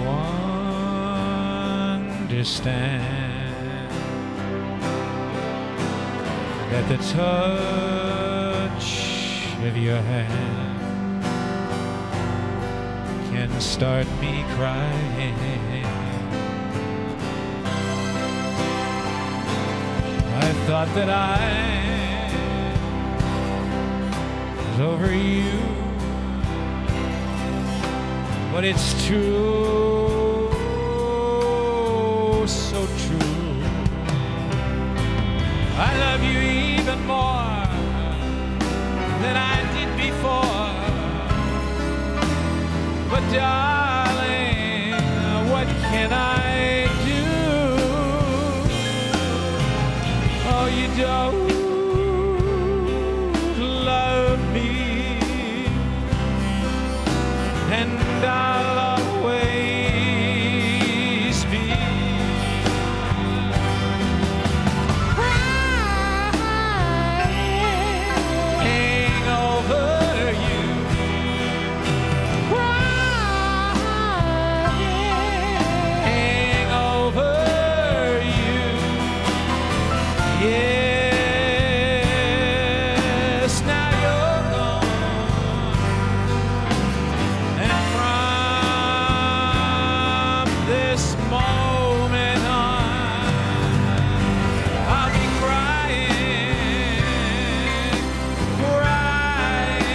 understand that the touch of your hand can start me crying. I thought that I was over you, but it's true, so true. I love you even more than I did before. But darling, what can I do? Oh, you don't love me, and I'll always be crying over you, crying over you. Yes, now you're gone, and from this moment on, I'll be crying, crying,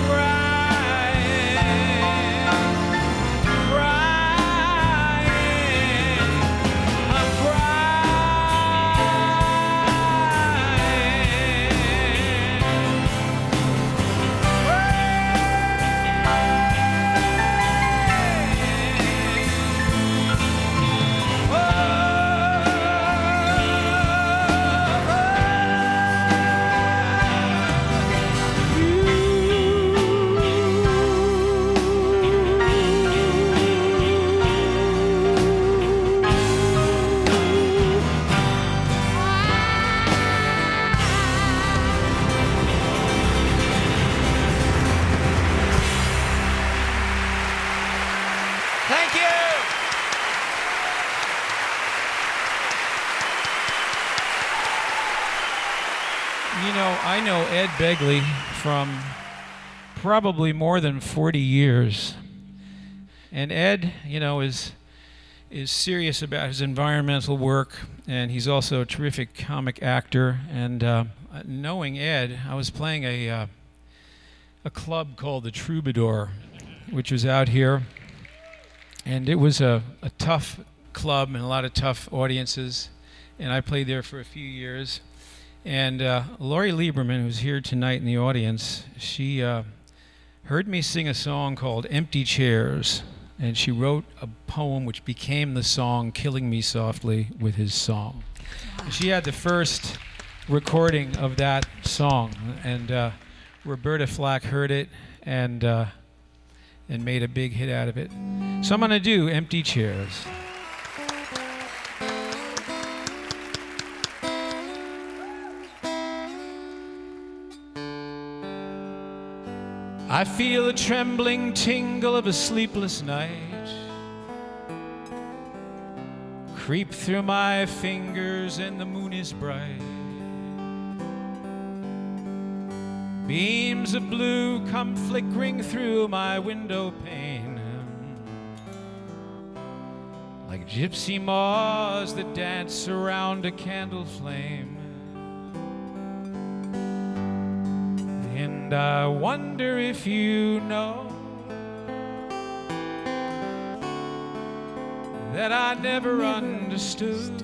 crying, crying. I'm Thank you. You know, I know Ed Begley from probably more than 40 years. And Ed, you know, is serious about his environmental work, and he's also a terrific comic actor. And knowing Ed, I was playing a club called the Troubadour, which was out here. And it was a tough club and a lot of tough audiences, and I played there for a few years. And Lori Lieberman, who's here tonight in the audience, she heard me sing a song called Empty Chairs, and she wrote a poem which became the song Killing Me Softly with His Song. She had the first recording of that song, and Roberta Flack heard it and made a big hit out of it. So I'm going to do Empty Chairs. I feel a trembling tingle of a sleepless night creep through my fingers, and the moon is bright. Beams of blue come flickering through my window pane, like gypsy moths that dance around a candle flame. And I wonder if you know that I never understood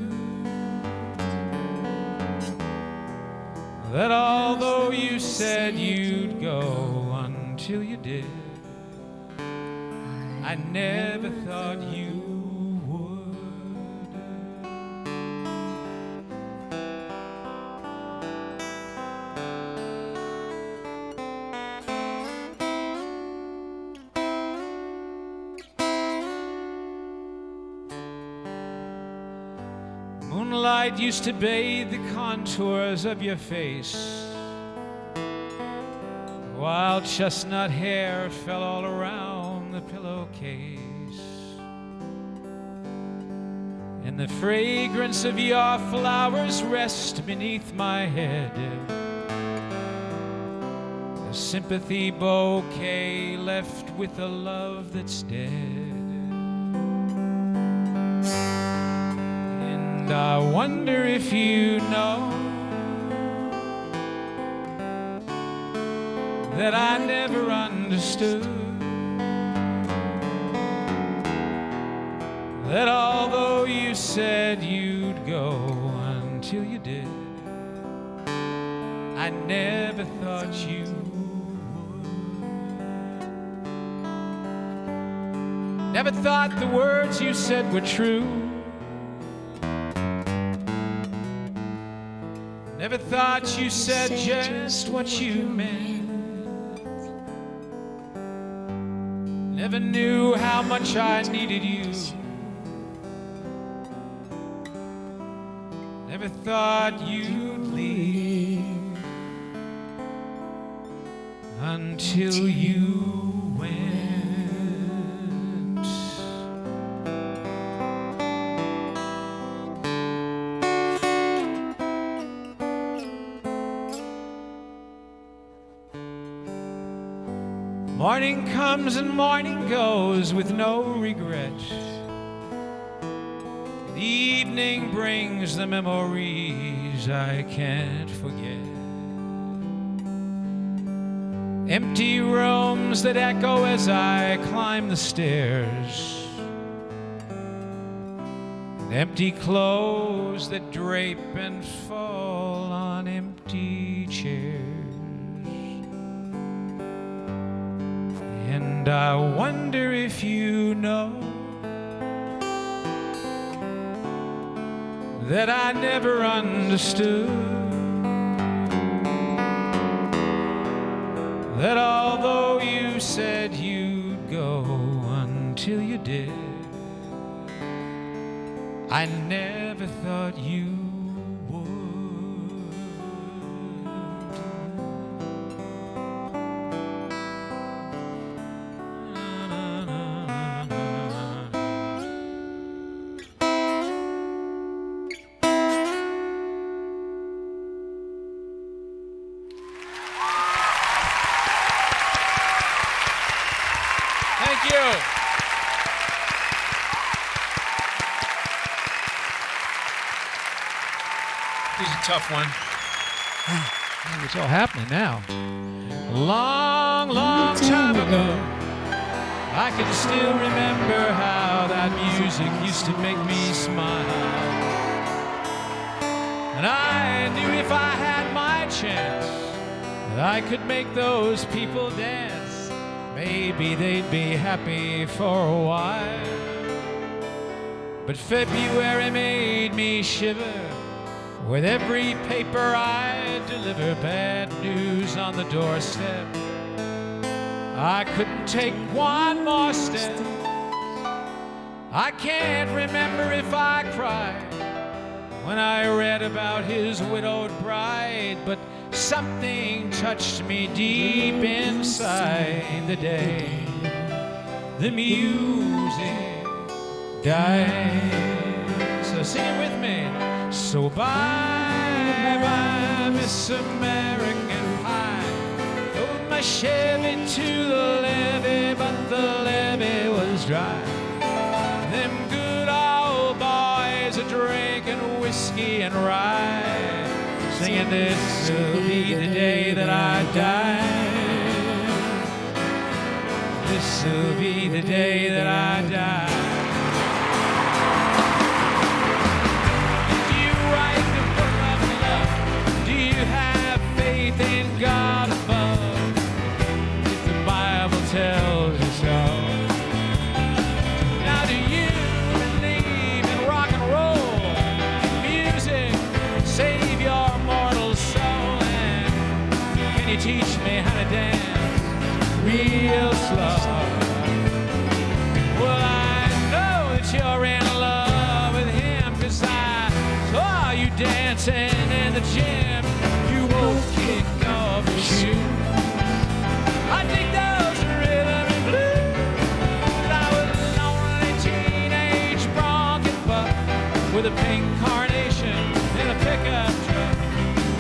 that although you said you'd go until you did, I never thought you would. Moonlight used to bathe the contours of your face. Wild chestnut hair fell all around the pillowcase, and the fragrance of your flowers rest beneath my head. A sympathy bouquet left with a love that's dead. And I wonder if you know that I never understood that although you said you'd go until you did, I never thought you would. Never thought the words you said were true. Never thought you said just what you meant. Never knew how much I needed you. Never thought you'd leave until you went. Morning comes and morning goes with no regret. The evening brings the memories I can't forget. Empty rooms that echo as I climb the stairs, and empty clothes that drape and fall on empty chairs. And I wonder if you know that I never understood that although you said you'd go until you did, I never thought you would. Thank you. This is a tough one. It's all happening now. A long, long time ago, I can still remember how that music music used to make me smile. And I knew if I had my chance that I could make those people dance. Maybe they'd be happy for a while. But February made me shiver. With every paper I deliver, bad news on the doorstep. I couldn't take one more step. I can't remember if I cried when I read about his widowed bride, but something touched me deep inside the day the music died. So sing it with me. So bye-bye, Miss American Pie. Rode my Chevy to the levee, but the levee was dry. Them good old boys are drinking whiskey and rye, singing this will be the day that I die. This will be the day that I die. In God above, if the Bible tells you so. Now do you believe in rock and roll? Music save your mortal soul? And can you teach me how to dance real slow? Well, I know that you're in love with him, 'cause I saw you dancing in the gym. You both kick off your shoes. I think those rhythm and blues. I was a lonely teenage bronco buck with a pink carnation in a pickup truck.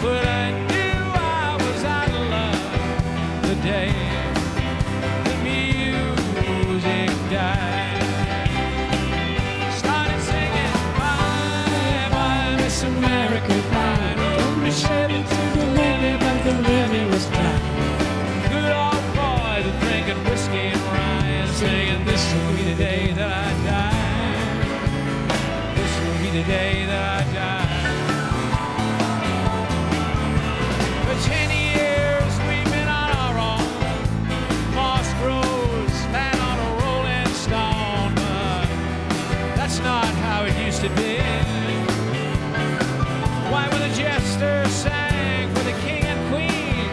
But I knew I was out of love the day the music died. Started singing bye bye Miss America Pie. Don't be Chevy to the levee, but the levee was dry. Good old boys are drinking whiskey and rye and singing this will be the day that I die. This will be the day that I die. For 10 years we've been on our own. Moss grows fat on a rolling stone, but that's not how it used to be. Why, when the jester sang for the king and queen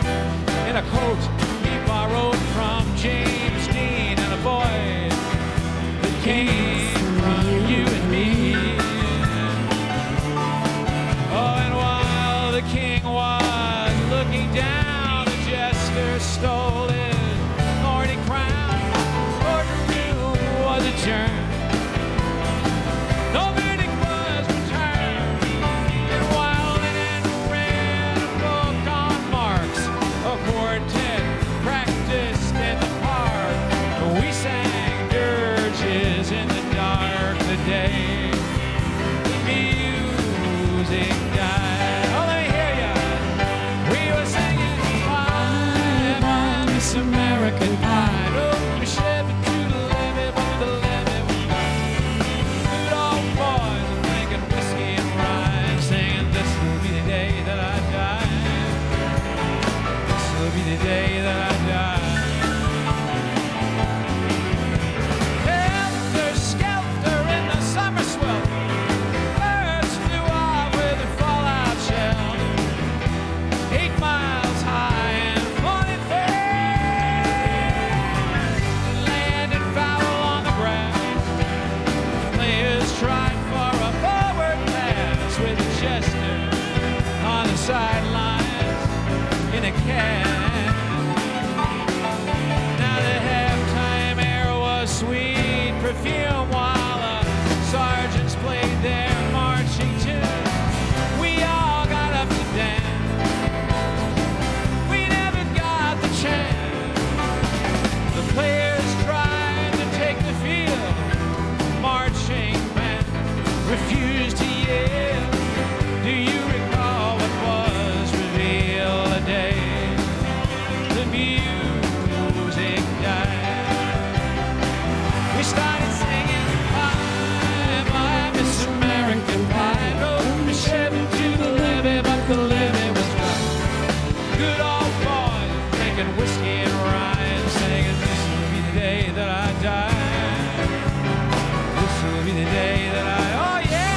in a coat he borrowed from James Dean, and a voice that came from you and me. Oh, and while the king was looking down, the jester stole his thorny crown. Courtroom was adjourned. No verdict was returned. And while the man read a book on Marx, a quartet practiced in the park, we sang dirges in the dark the day the music died. Oh, let me hear ya. We were singing bye bye Miss American Pie. Oh, we Chevy to the levee, but the levee was dry. Good old boys are drinking whiskey and rye, singing this will be the day that I die. This will be the day that I die. Helter skelter in the summer swelter, birds flew off with a fallout shell. 8 miles high and 40 feet. and Ryan singing, this will be the day that I die. This will be the day that I, oh yeah!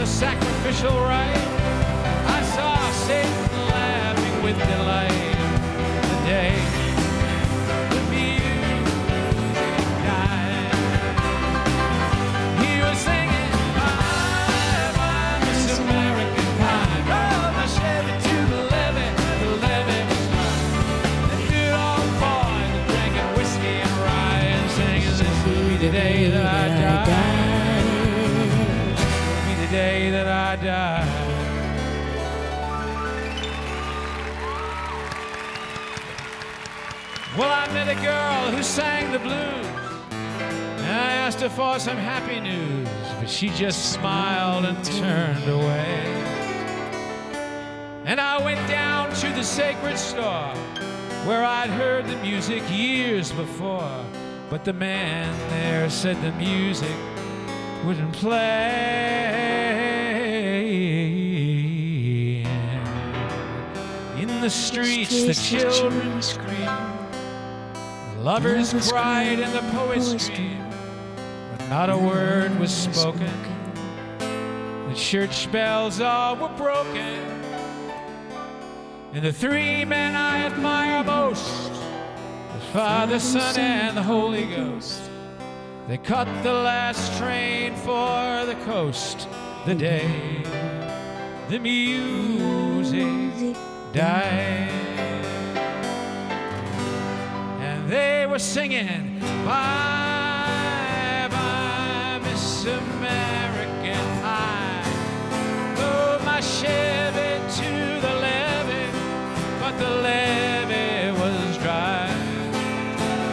Sacrificial right. I saw Satan laughing with delight the day the music died. He was singing, bye, Miss American Pie. Drove my Chevy to the levee was mine. The good old boys drinking whiskey and rye and singing, this will be the day that I die. The day that I die. Well, I met a girl who sang the blues, and I asked her for some happy news, but she just smiled and turned away. And I went down to the sacred store where I'd heard the music years before, but the man there said the music wouldn't play. In the streets, the children screamed, the lovers cried, and the poets screamed, but not a word was spoken. The church bells all were broken, and the three men I admire most, the Father, Son, and the Holy Ghost, they caught the last train for the coast the day the music died. And they were singing, bye, bye, Miss American Pie. Drove my Chevy to the levee, but the levee was dry.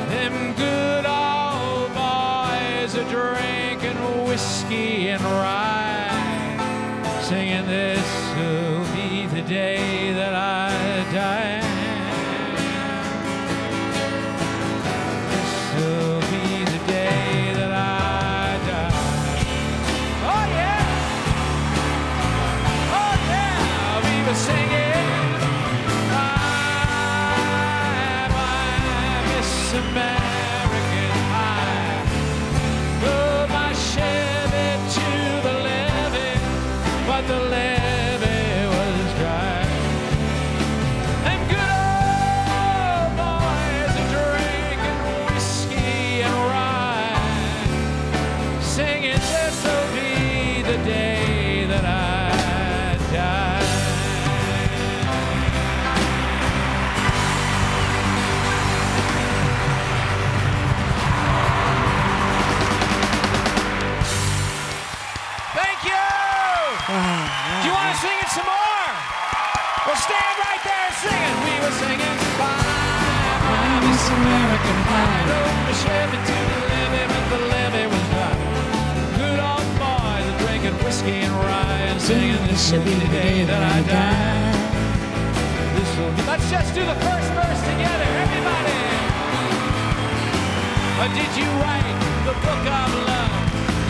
Them good old boys are drinking whiskey and rye, singing, this will be the day that I die. This will be the day that I die. Oh yeah! Oh yeah! We were singing, bye, bye, Miss American Pie. Drove my Chevy to the levee, but the levee was dry. This will be the day that I die. Let's just do the first verse together, everybody. Did you write the book of love?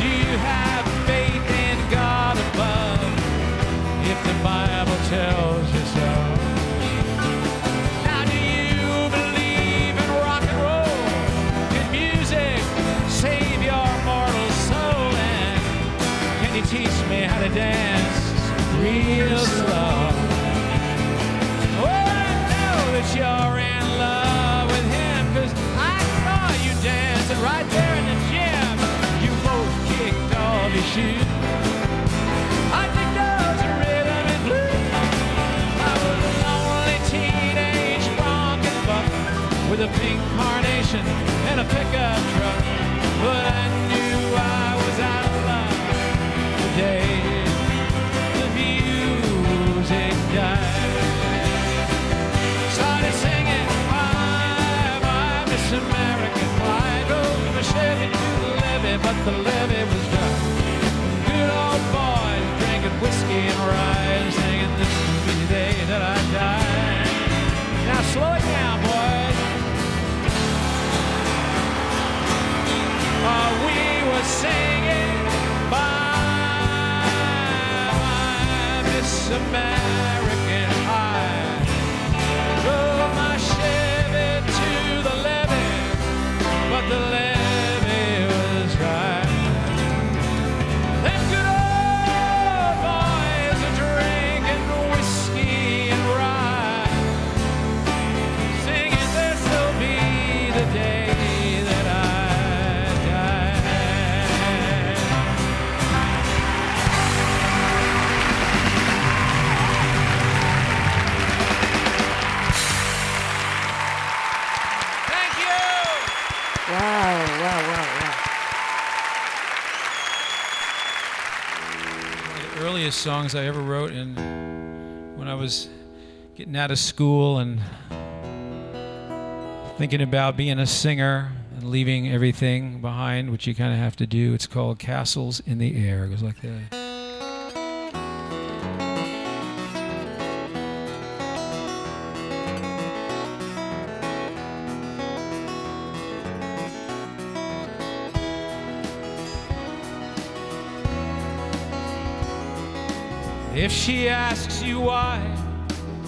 Do you have faith in God above? If the Bible tells you so. Now do you believe in rock and roll? Can music save your mortal soul? And can you teach me how to dance real slow? That you're in love with him, 'cause I saw you dancing right there in the gym. You both kicked off your shoes. I think those are rhythm and blues. I was a lonely teenage bronc and buck with a pink carnation and a pickup truck, but I knew I was out of love the day the music died. Started singing, I'm Miss American Pie. Drove from a Chevy to the levee, but the levee was dry. Good old boys drinking whiskey and rye, singing, this will be the day that I die. Now slow it down, boys. We were singing, bye, Miss American Pie. Drove my Chevy to the levee, but the levee was dry. Them good old boys are drinking whiskey and rye, singing this'll be the day that I die. Earliest songs I ever wrote, and when I was getting out of school and thinking about being a singer and leaving everything behind, which you kind of have to do. It's called Castles in the Air. It goes like that. If she asks you why,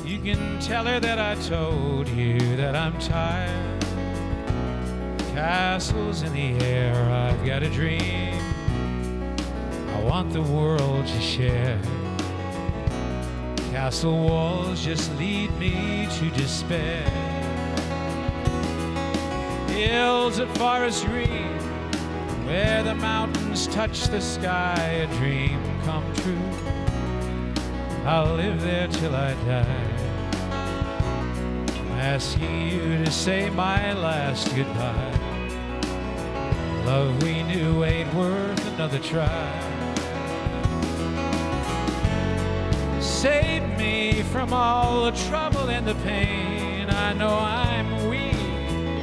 you can tell her that I told you that I'm tired. Castles in the air, I've got a dream I want the world to share. Castle walls just lead me to despair. Hills of forest green, where the mountains touch the sky, a dream come true. I'll live there till I die. I'm asking you to say my last goodbye. Love we knew ain't worth another try. Save me from all the trouble and the pain. I know I'm weak,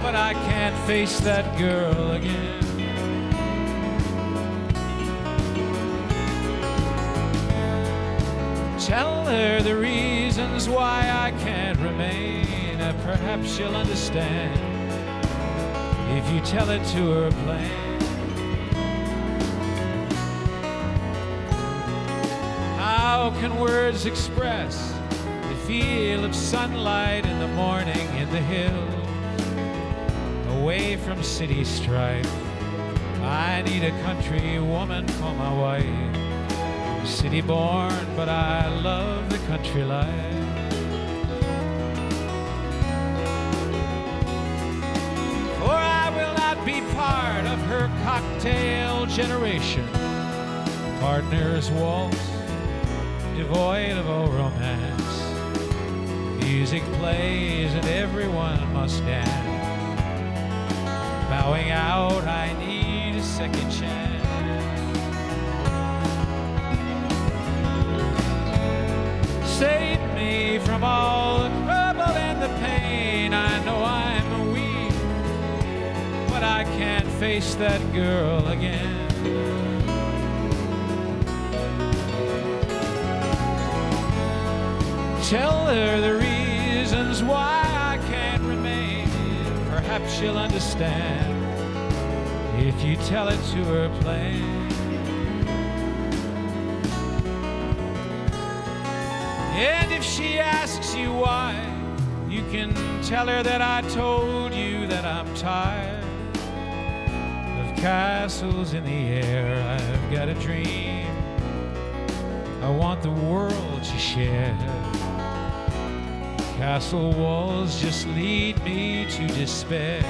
but I can't face that girl again. Tell her the reasons why I can't remain. Perhaps she'll understand if you tell it to her plain. How can words express the feel of sunlight in the morning in the hills? Away from city strife, I need a country woman for my wife. City born, but I love the country life. For I will not be part of her cocktail generation. Partners waltz, devoid of all romance. Music plays and everyone must dance. Bowing out, I need a second chance. Save me from all the trouble and the pain. I know I'm weak, but I can't face that girl again. tell her the reasons why I can't remain. Perhaps she'll understand if you tell it to her plain. And if she asks you why, you can tell her that I told you that I'm tired of castles in the air. I've got a dream I want the world to share. Castle walls just lead me to despair.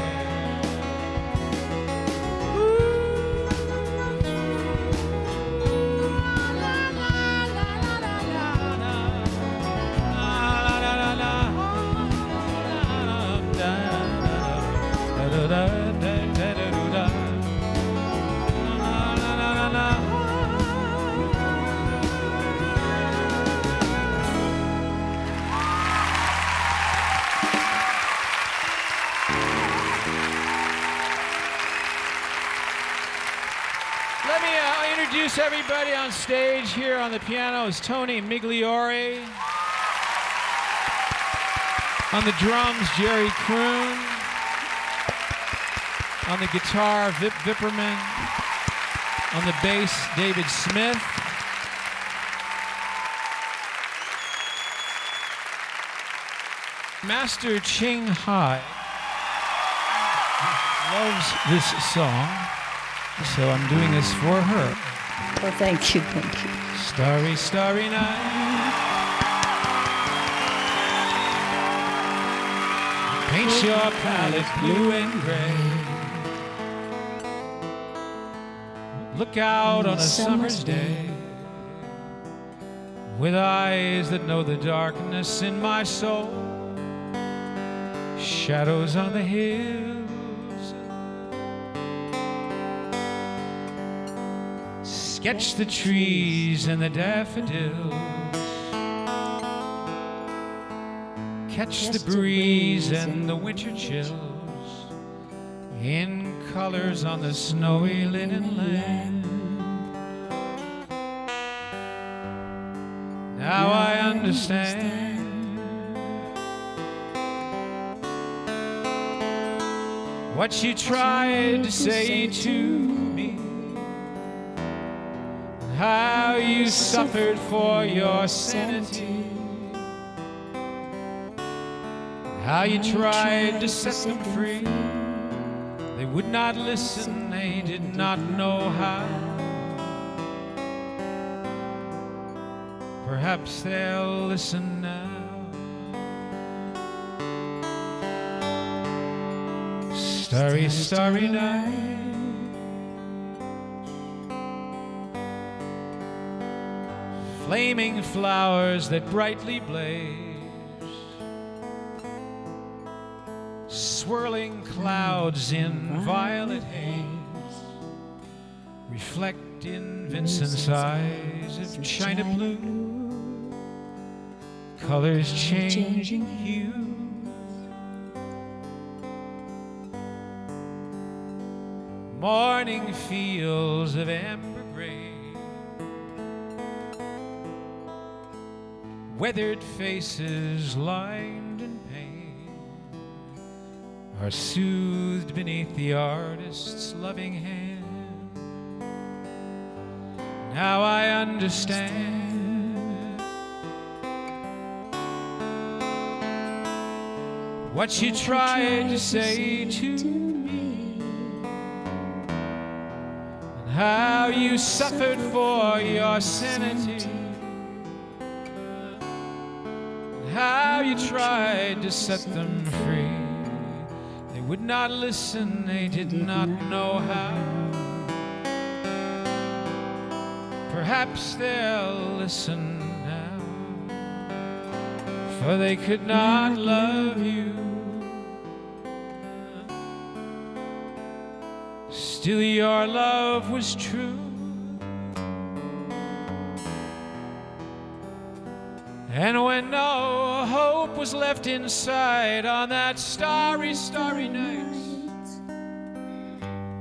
Everybody on stage here on the piano is Tony Migliore. On the drums, Jerry Kroon. On the guitar, Vip Vipperman. On the bass, David Smith. Master Ching Hai loves this song, so I'm doing this for her. Oh, thank you, thank you. Starry, starry night. Paint your palette blue and gray. Look out on a summer's day with eyes that know the darkness in my soul. Shadows on the hills. Sketch the trees and the daffodils. Catch the breeze and the winter chills in colors on the snowy linen land. Now I understand what you tried to say to me. How you suffered for your sanity. How you tried to set them free. They would not listen, they did not know how. Perhaps they'll listen now. Starry, starry night. Flaming flowers that brightly blaze. Swirling clouds in violet haze. Reflect in Vincent's eyes of china blue. Colors changing hue. Morning fields of amber gray. Weathered faces lined in pain are soothed beneath the artist's loving hand. Now I understand what you tried to say to me, and how you suffered for your sanity. How you tried to set them free. They would not listen, they did not know how. Perhaps they'll listen now, for they could not love you. Still your love was true. And when no hope was left inside on that starry, starry night,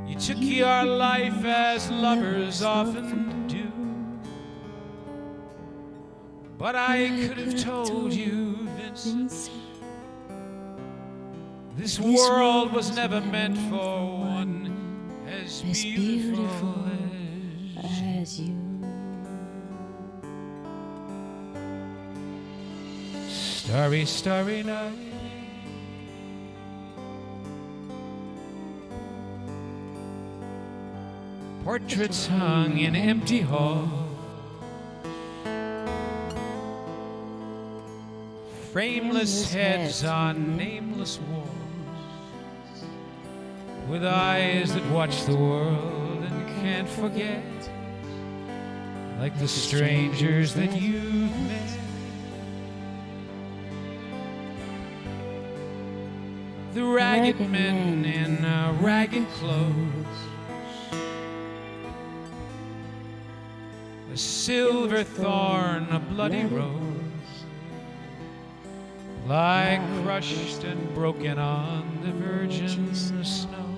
you took your life as lovers often do. But I could have told you, Vincent, this world was never meant for one as beautiful as you. Starry, starry night. Portraits hung in empty halls. Frameless heads on nameless walls. With eyes that watch the world and can't forget. Like the strangers that you've met. The ragged men in ragged clothes. A silver thorn, a bloody rose. Lie crushed and broken on the virgin snow.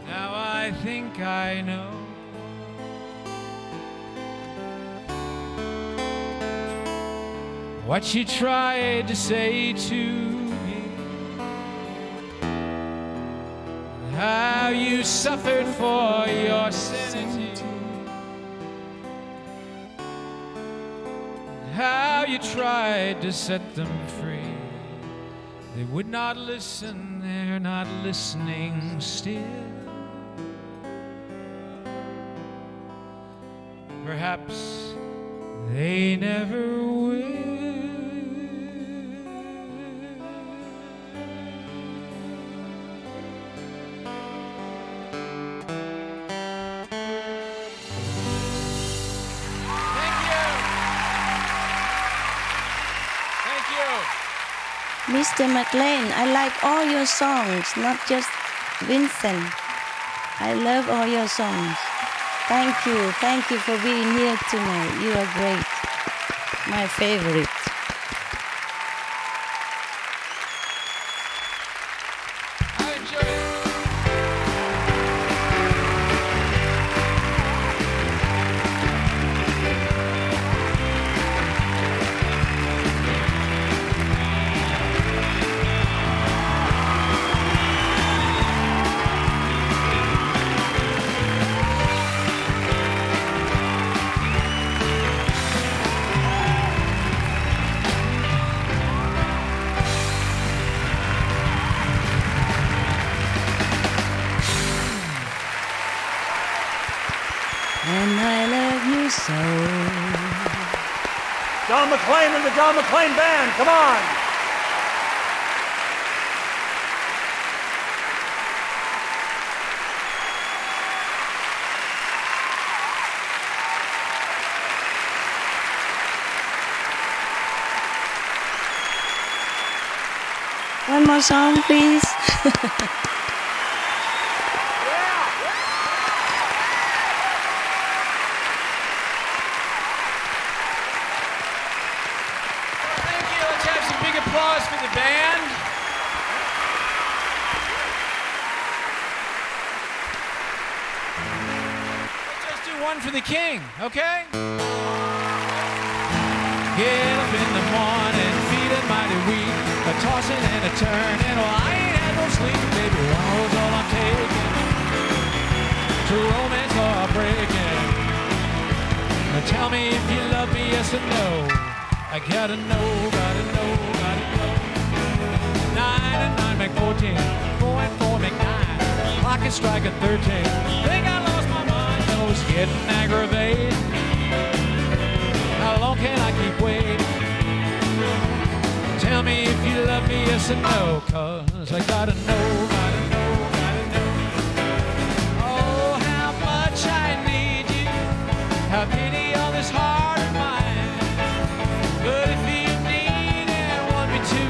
Now I think I know. What you tried to say to me, how you suffered for your sanity, how you tried to set them free. They would not listen, they're not listening still. Perhaps they never will. Mr. McLean, I like all your songs, not just Vincent. I love all your songs. Thank you for being here tonight. You are great. My favorite. And I love you so. Don McLean and the Don McLean Band, come on. One more song, please. Applause for the band. Let's just do one for the king, okay? Get up in the morning, feeling mighty weak, a tossing and a turning. Well, I ain't had no sleep, baby. One hole's all I'm taking. To romance or breaking. Now tell me if you love me, yes or no. I gotta know, gotta know, gotta know. 9 and 9 make 14, 4 and 4 make 9. Clock is striking 13. Think I lost my mind, no, it's getting aggravated. How long can I keep waiting? Tell me if you love me, yes or no, 'cause I gotta know, gotta know, gotta know. Oh, how much I need you. Have pity on this heart of mine. But if you need and want me to,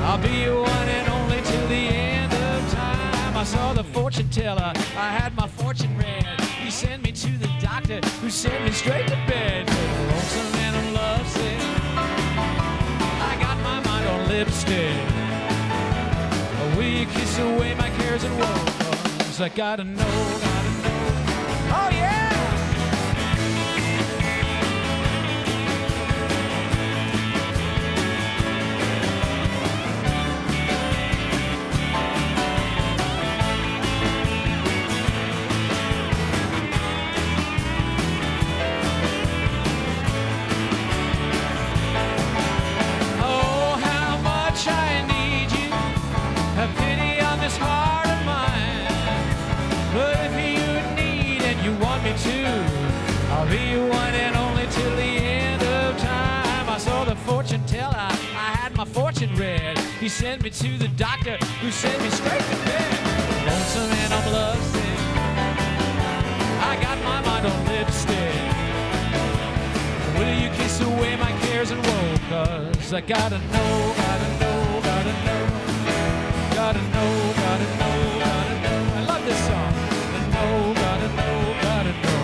I'll be your one and only till the end of time. I saw the fortune teller, I had my fortune read. He sent me to the doctor, who sent me straight to bed. I'm lonesome and I'm lovesick. I got my mind on lipstick. Will you kiss away my cares and woes? 'Cause I gotta know, gotta know. Oh yeah! I'll be your one and only till the end of time. I saw the fortune teller, I had my fortune read. He sent me to the doctor, who sent me straight to bed. Lonesome and I'm lovesick, I got my mind on lipstick. Will you kiss away my cares and woe? 'Cause I gotta know, gotta know, gotta know, gotta know, gotta know, gotta know. I love this song. Gotta know, gotta know, gotta know.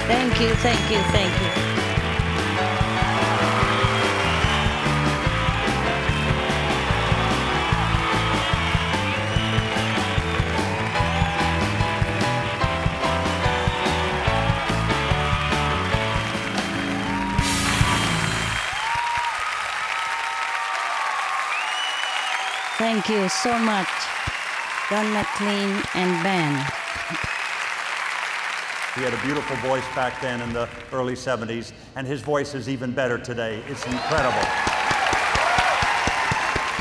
Thank you, thank you, thank you. Thank you so much, Don McLean and band. He had a beautiful voice back then in the early 70s, and his voice is even better today. It's incredible.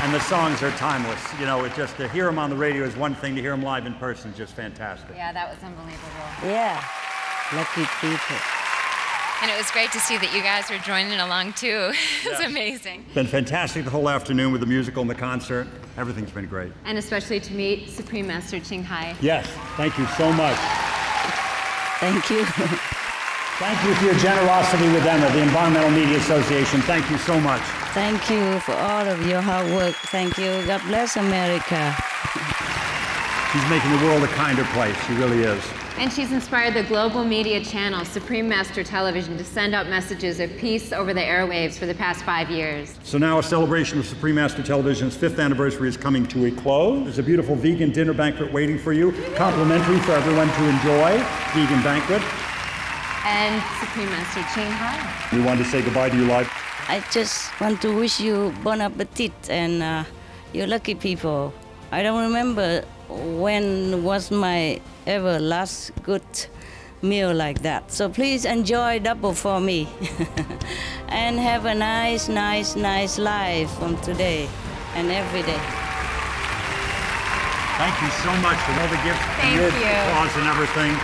And the songs are timeless. You know, it just, to hear him on the radio is one thing, to hear him live in person is just fantastic. Yeah, that was unbelievable. Yeah, lucky people. And it was great to see that you guys were joining along too. It's amazing. Been fantastic the whole afternoon with the musical and the concert. Everything's been great. And especially to meet Supreme Master Ching Hai. Yes, thank you so much. Thank you. Thank you for your generosity with Emma, the Environmental Media Association. Thank you so much. Thank you for all of your hard work. Thank you. God bless America. She's making the world a kinder place. She really is. And she's inspired the global media channel, Supreme Master Television, to send out messages of peace over the airwaves for the past 5 years. So now a celebration of Supreme Master Television's 5th anniversary is coming to a close. There's a beautiful vegan dinner banquet waiting for you, complimentary for everyone to enjoy, vegan banquet. And Supreme Master Ching Hai. We wanted to say goodbye to you live. I just want to wish you bon appetit and you lucky people. I don't remember when was my ever last good meal like that. So please enjoy double for me. And have a nice life from today and every day. Thank you so much for all the gifts, Thank you. applause and everything.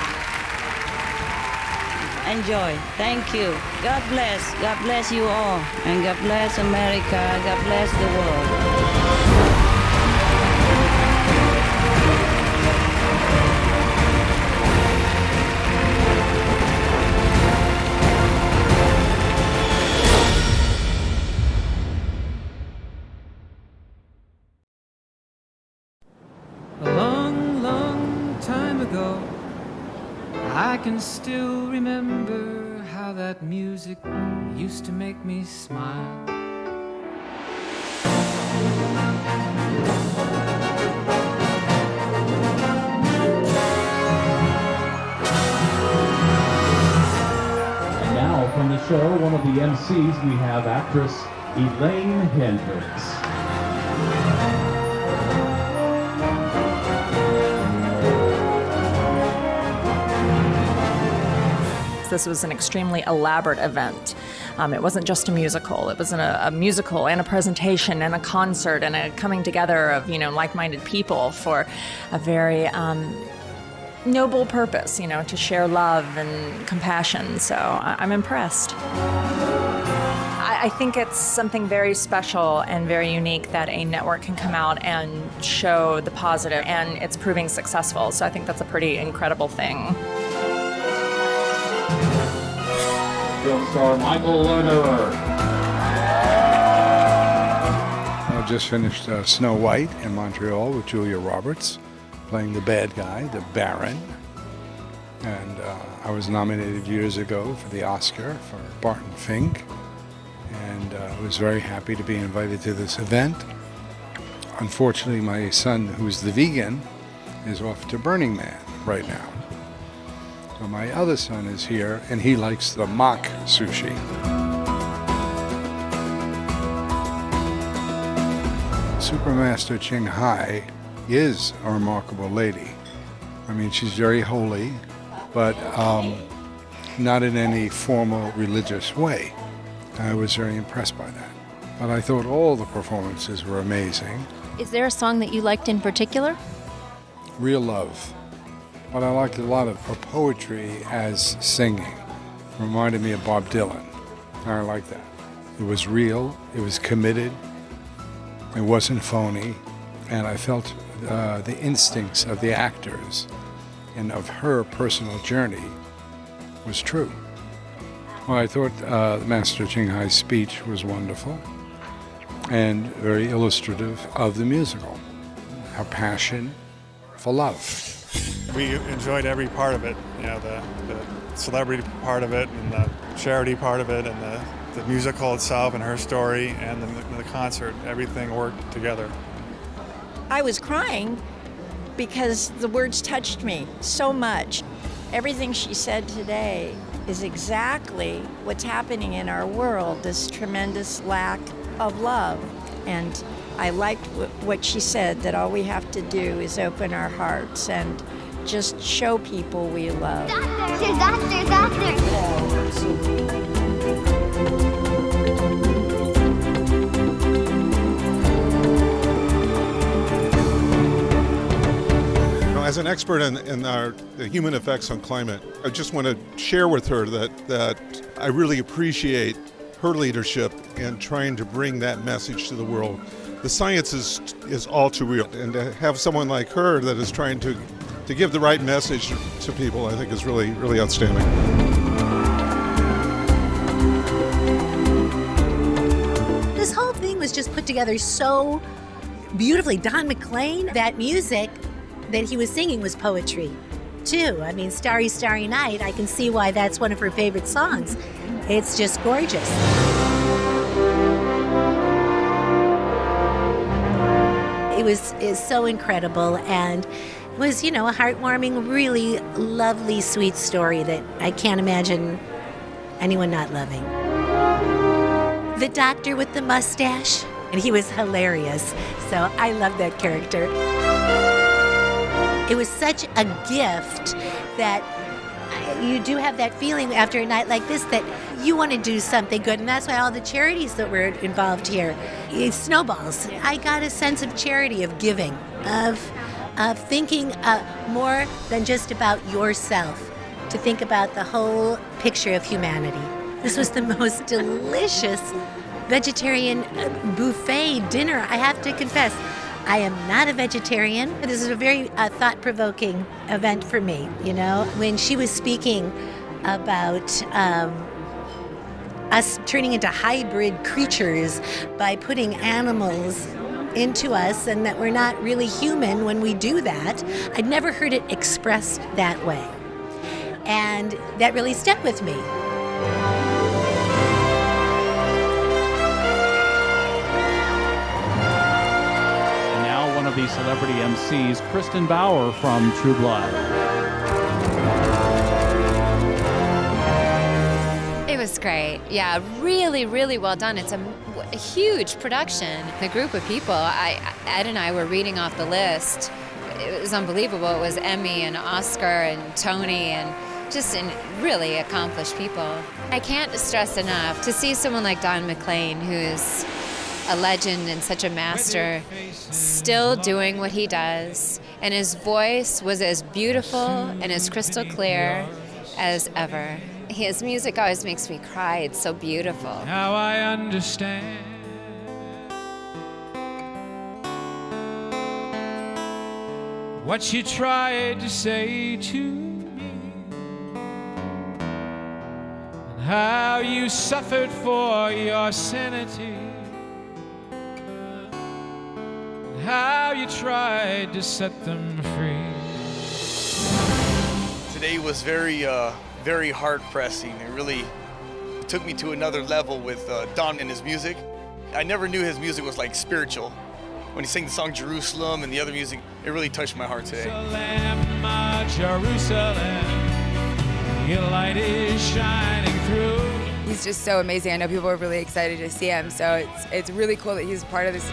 Enjoy. Thank you. God bless. God bless you all. And God bless America. God bless the world. A long, long time ago, I can still remember how that music used to make me smile. And now from the show, one of the MCs, we have actress Elaine Hendricks. This was an extremely elaborate event. It wasn't just a musical. It was a musical and a presentation and a concert and a coming together of, like-minded people for a very noble purpose, to share love and compassion. So I'm impressed. I think it's something very special and very unique that a network can come out and show the positive, and it's proving successful. So I think that's a pretty incredible thing. Film star Michael Lerner. I just finished Snow White in Montreal with Julia Roberts, playing the bad guy, the Baron. And I was nominated years ago for the Oscar for Barton Fink. And I was very happy to be invited to this event. Unfortunately, my son, who's the vegan, is off to Burning Man right now. So my other son is here, and he likes the mock sushi. Supreme Master Ching Hai is a remarkable lady. I mean, she's very holy, but not in any formal religious way. I was very impressed by that. but I thought all the performances were amazing. Is there a song that you liked in particular? Real Love. But I liked a lot of her poetry as singing. Reminded me of Bob Dylan. I like that. It was real, it was committed, it wasn't phony, and I felt the instincts of the actors and of her personal journey was true. Well, I thought Master Ching Hai's speech was wonderful and very illustrative of the musical. Her passion for love. We enjoyed every part of it, you know, the celebrity part of it and the charity part of it and the musical itself and her story and the concert. Everything worked together. I was crying because the words touched me so much. Everything she said today is exactly what's happening in our world, this tremendous lack of love. And I liked what she said, that all we have to do is open our hearts and just show people we love. As an expert in the human effects on climate, I just want to share with her that I really appreciate her leadership in trying to bring that message to the world. The science is all too real, and to have someone like her that is trying to give the right message to people, I think is really, really outstanding. This whole thing was just put together so beautifully. Don McLean, that music that he was singing was poetry, too. I mean, Starry, Starry Night, I can see why that's one of her favorite songs. It's just gorgeous. It's so incredible and was, you know, a heartwarming, really lovely, sweet story that I can't imagine anyone not loving. The doctor with the mustache, and he was hilarious, so I love that character. It was such a gift that you do have that feeling after a night like this that you want to do something good, and that's why all the charities that were involved here, it snowballs. I got a sense of charity, of giving, of thinking more than just about yourself, to think about the whole picture of humanity. This was the most delicious vegetarian buffet dinner, I have to confess. I am not a vegetarian. This is a very thought-provoking event for me, you know. When she was speaking about us turning into hybrid creatures by putting animals into us and that we're not really human when we do that, I'd never heard it expressed that way. And that really stuck with me. The celebrity MCs, Kristen Bauer from True Blood. It was great. Yeah, really, really well done. It's a huge production. The group of people, Ed and I were reading off the list. It was unbelievable. It was Emmy and Oscar and Tony and just really accomplished people. I can't stress enough to see someone like Don McLean, who's a legend and such a master, still doing what he does. And his voice was as beautiful and as crystal clear as ever. His music always makes me cry. It's so beautiful. Now I understand what you tried to say to me, and how you suffered for your sanity, how you tried to set them free. Today was very heart-pressing. It really took me to another level with Don and his music. I never knew his music was like spiritual. When he sang the song Jerusalem and the other music, it really touched my heart today. Jerusalem, your light is shining through. He's just so amazing. I know people are really excited to see him, so it's really cool that he's part of this.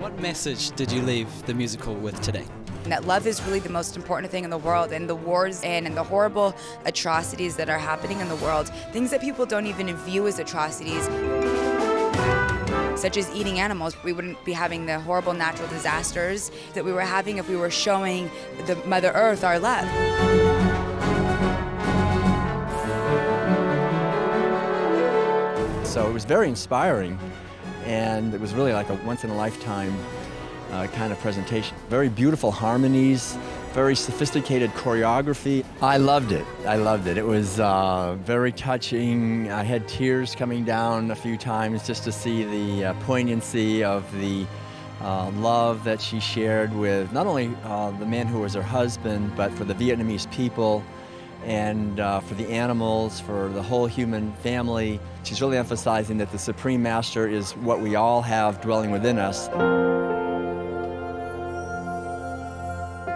What message did you leave the musical with today? and that love is really the most important thing in the world, and the wars and the horrible atrocities that are happening in the world, things that people don't even view as atrocities, such as eating animals. We wouldn't be having the horrible natural disasters that we were having if we were showing the Mother Earth our love. So it was very inspiring, and it was really like a once-in-a-lifetime kind of presentation. Very beautiful harmonies, very sophisticated choreography. I loved it. I loved it. It was very touching. I had tears coming down a few times just to see the poignancy of the love that she shared with not only the man who was her husband, but for the Vietnamese people, and for the animals, for the whole human family. She's really emphasizing that the Supreme Master is what we all have dwelling within us.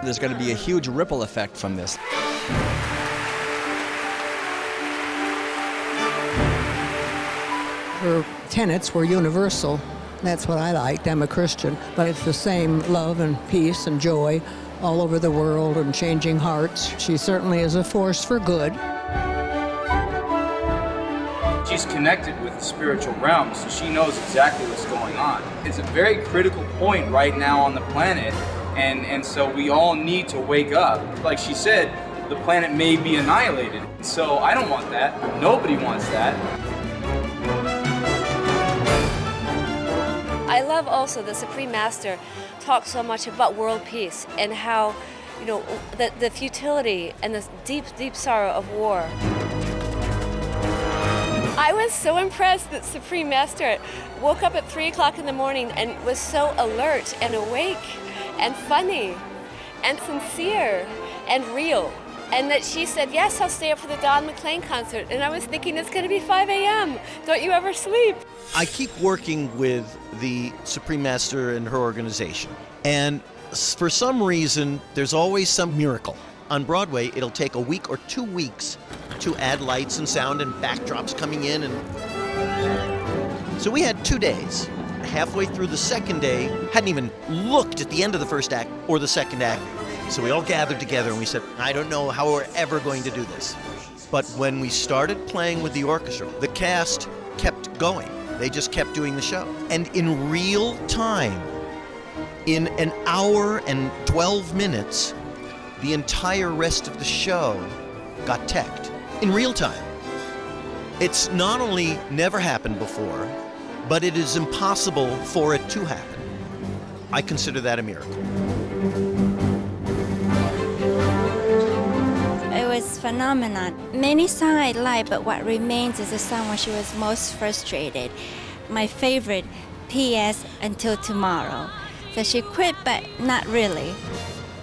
There's going to be a huge ripple effect from this. Her tenets were universal. That's what I liked. I'm a Christian, but it's the same love and peace and joy all over the world and changing hearts. She certainly is a force for good. She's connected with the spiritual realm, so she knows exactly what's going on. It's a very critical point right now on the planet, and so we all need to wake up. Like she said, the planet may be annihilated. So I don't want that. Nobody wants that. I love also the Supreme Master talks so much about world peace and how, you know, the futility and the deep, deep sorrow of war. I was so impressed that Supreme Master woke up at 3 o'clock in the morning and was so alert and awake and funny and sincere and real. And that she said, yes, I'll stay up for the Don McLean concert. And I was thinking, it's going to be 5 a.m. Don't you ever sleep? I keep working with the Supreme Master and her organization. And for some reason, there's always some miracle. On Broadway, it'll take a week or 2 weeks to add lights and sound and backdrops coming in. And so we had 2 days. Halfway through the second day, hadn't even looked at the end of the first act or the second act. So we all gathered together and we said, I don't know how we're ever going to do this. But when we started playing with the orchestra, the cast kept going. They just kept doing the show. And in real time, in an hour and 12 minutes, the entire rest of the show got teched. In real time. It's not only never happened before, but it is impossible for it to happen. I consider that a miracle. It was phenomenal. Many songs I like, but what remains is the song when she was most frustrated. My favorite, P.S. Until Tomorrow. So she quit, but not really.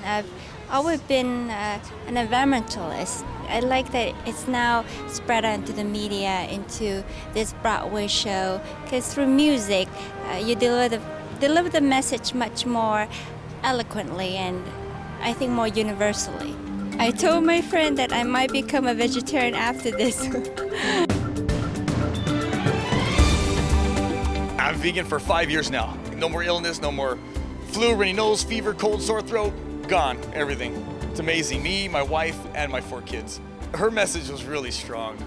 I've always been an environmentalist. I like that it's now spread out into the media, into this Broadway show, because through music, you deliver the message much more eloquently and I think more universally. I told my friend that I might become a vegetarian after this. I'm vegan for 5 years now. No more illness, no more flu, runny nose, fever, cold, sore throat, gone, everything. It's amazing. Me, my wife, and my 4 kids. Her message was really strong.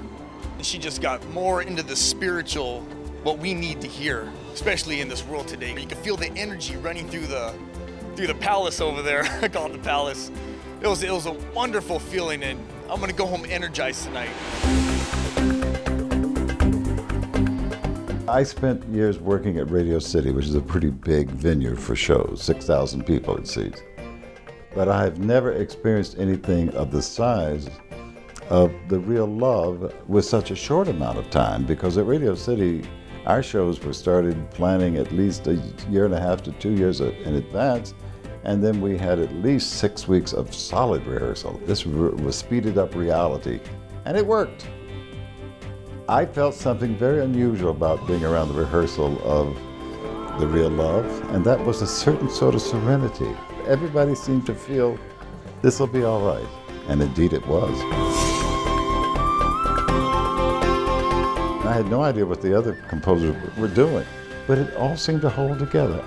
And she just got more into the spiritual, what we need to hear, especially in this world today. You can feel the energy running through the palace over there. I call it the palace. It was a wonderful feeling, and I'm gonna go home energized tonight. I spent years working at Radio City, which is a pretty big venue for shows, 6,000 people it seats. But I have never experienced anything of the size of the real love with such a short amount of time, because at Radio City, our shows were started planning at least a year and a half to 2 years in advance, and then we had at least 6 weeks of solid rehearsal. This was speeded up reality, and it worked. I felt something very unusual about being around the rehearsal of The Real Love, and that was a certain sort of serenity. Everybody seemed to feel this will be all right, and indeed it was. I had no idea what the other composers were doing, but it all seemed to hold together.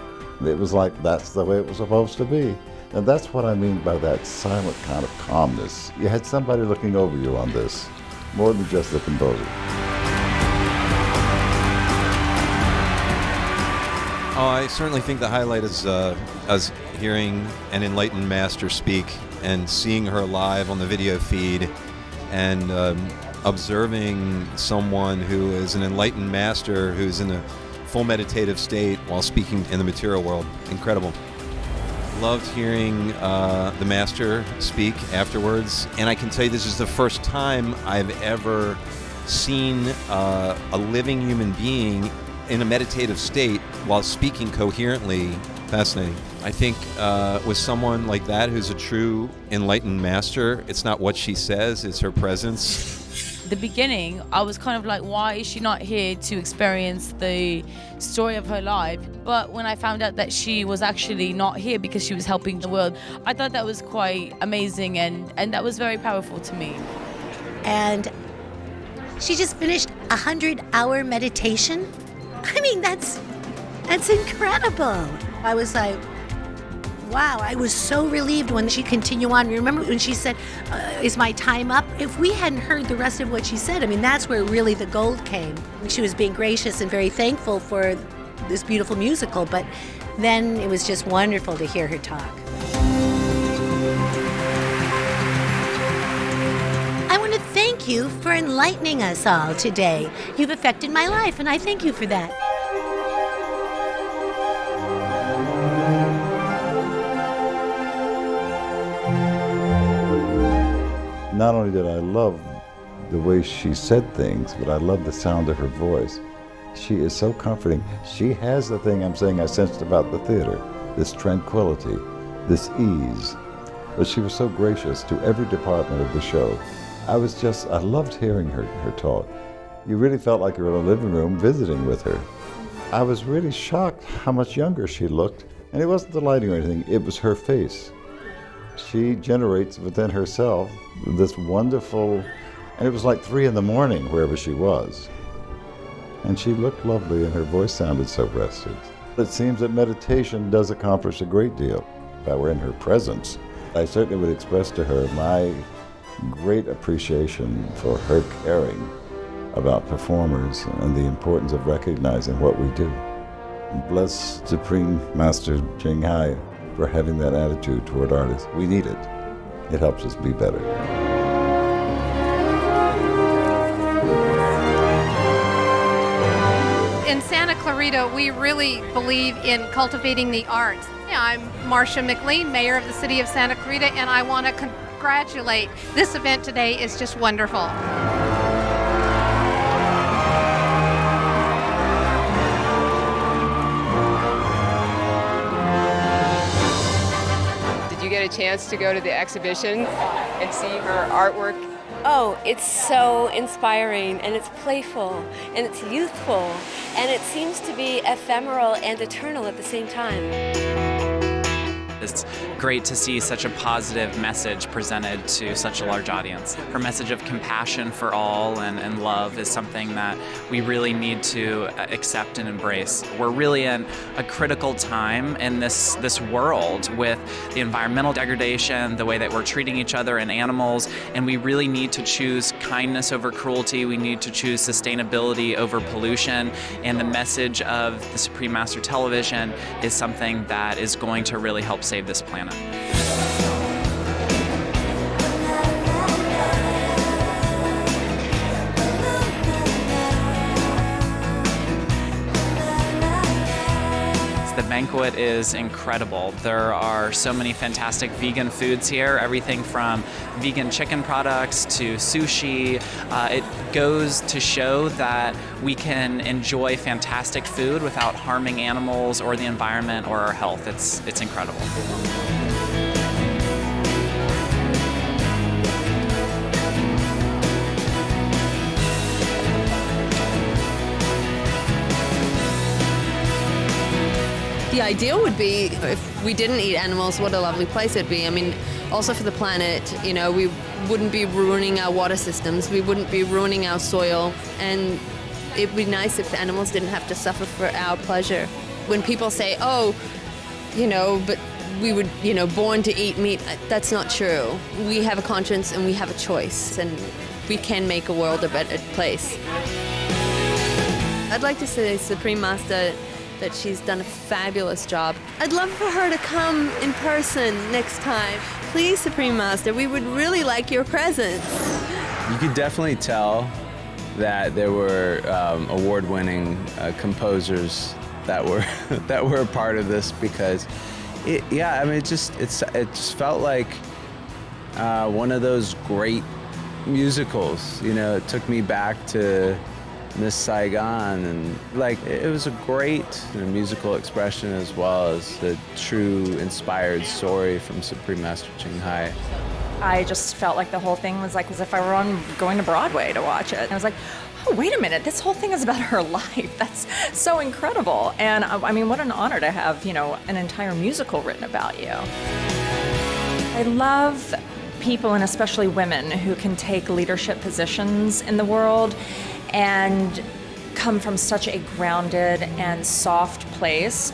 It was like that's the way it was supposed to be. And that's what I mean by that silent kind of calmness. You had somebody looking over you on this, more than just the composer. Oh, I certainly think the highlight is us hearing an enlightened master speak and seeing her live on the video feed and observing someone who is an enlightened master who's in a full meditative state while speaking in the material world. Incredible. Loved hearing the master speak afterwards, and I can tell you this is the first time I've ever seen a living human being in a meditative state while speaking coherently. Fascinating. I think with someone like that who's a true enlightened master, it's not what she says, it's her presence. The beginning, I was kind of like, why is she not here to experience the story of her life? But when I found out that she was actually not here because she was helping the world, I thought that was quite amazing, and that was very powerful to me. And she just finished a 100-hour meditation. I mean, that's incredible. I was like, wow, I was so relieved when she continued on. Remember when she said, is my time up? If we hadn't heard the rest of what she said, I mean, that's where really the gold came. She was being gracious and very thankful for this beautiful musical, but then it was just wonderful to hear her talk. I want to thank you for enlightening us all today. You've affected my life, and I thank you for that. Not only did I love the way she said things, but I love the sound of her voice. She is so comforting. She has the thing I'm saying I sensed about the theater, this tranquility, this ease. But she was so gracious to every department of the show. I loved hearing her talk. You really felt like you were in a living room visiting with her. I was really shocked how much younger she looked. And it wasn't the lighting or anything, it was her face. She generates within herself this wonderful, and it was like 3 a.m, wherever she was. And she looked lovely and her voice sounded so rested. It seems that meditation does accomplish a great deal. If I were in her presence, I certainly would express to her my great appreciation for her caring about performers and the importance of recognizing what we do. Bless Supreme Master Ching Hai for having that attitude toward artists. We need it. It helps us be better. In Santa Clarita, we really believe in cultivating the arts. I'm Marcia McLean, Mayor of the City of Santa Clarita, and I want to congratulate. This event today is just wonderful. Did you get a chance to go to the exhibition and see her artwork? Oh, it's so inspiring, and it's playful, and it's youthful, and it seems to be ephemeral and eternal at the same time. It's great to see such a positive message presented to such a large audience. Her message of compassion for all and love is something that we really need to accept and embrace. We're really in a critical time in this world with the environmental degradation, the way that we're treating each other and animals, and we really need to choose kindness over cruelty. We need to choose sustainability over pollution, and the message of the Supreme Master Television is something that is going to really help save this planet. The banquet is incredible. There are so many fantastic vegan foods here, everything from vegan chicken products to sushi. It goes to show that we can enjoy fantastic food without harming animals or the environment or our health. It's incredible. The ideal would be if we didn't eat animals, what a lovely place it'd be. I mean, also for the planet, you know, we wouldn't be ruining our water systems, we wouldn't be ruining our soil, and it'd be nice if animals didn't have to suffer for our pleasure. When people say, oh, you know, but we were, born to eat meat. That's not true. We have a conscience and we have a choice, and we can make a world a better place. I'd like to say Supreme Master that she's done a fabulous job. I'd love for her to come in person next time. Please, Supreme Master, we would really like your presence. You could definitely tell that there were award-winning composers that were that were a part of this, because it just felt like one of those great musicals. It took me back to Miss Saigon, and it was a great musical expression, as well as the true inspired story from Supreme Master Ching Hai. I just felt like the whole thing was like as if I were going to Broadway to watch it. And I was like, oh, wait a minute, this whole thing is about her life. That's so incredible. And I mean, what an honor to have, an entire musical written about you. I love people, and especially women, who can take leadership positions in the world and come from such a grounded and soft place.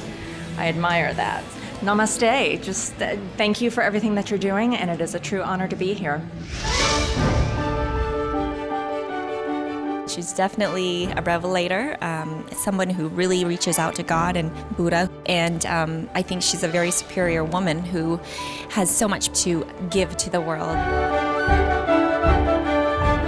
I admire that. Namaste. Just thank you for everything that you're doing, and it is a true honor to be here. She's definitely a revelator, someone who really reaches out to God and Buddha, and I think she's a very superior woman who has so much to give to the world.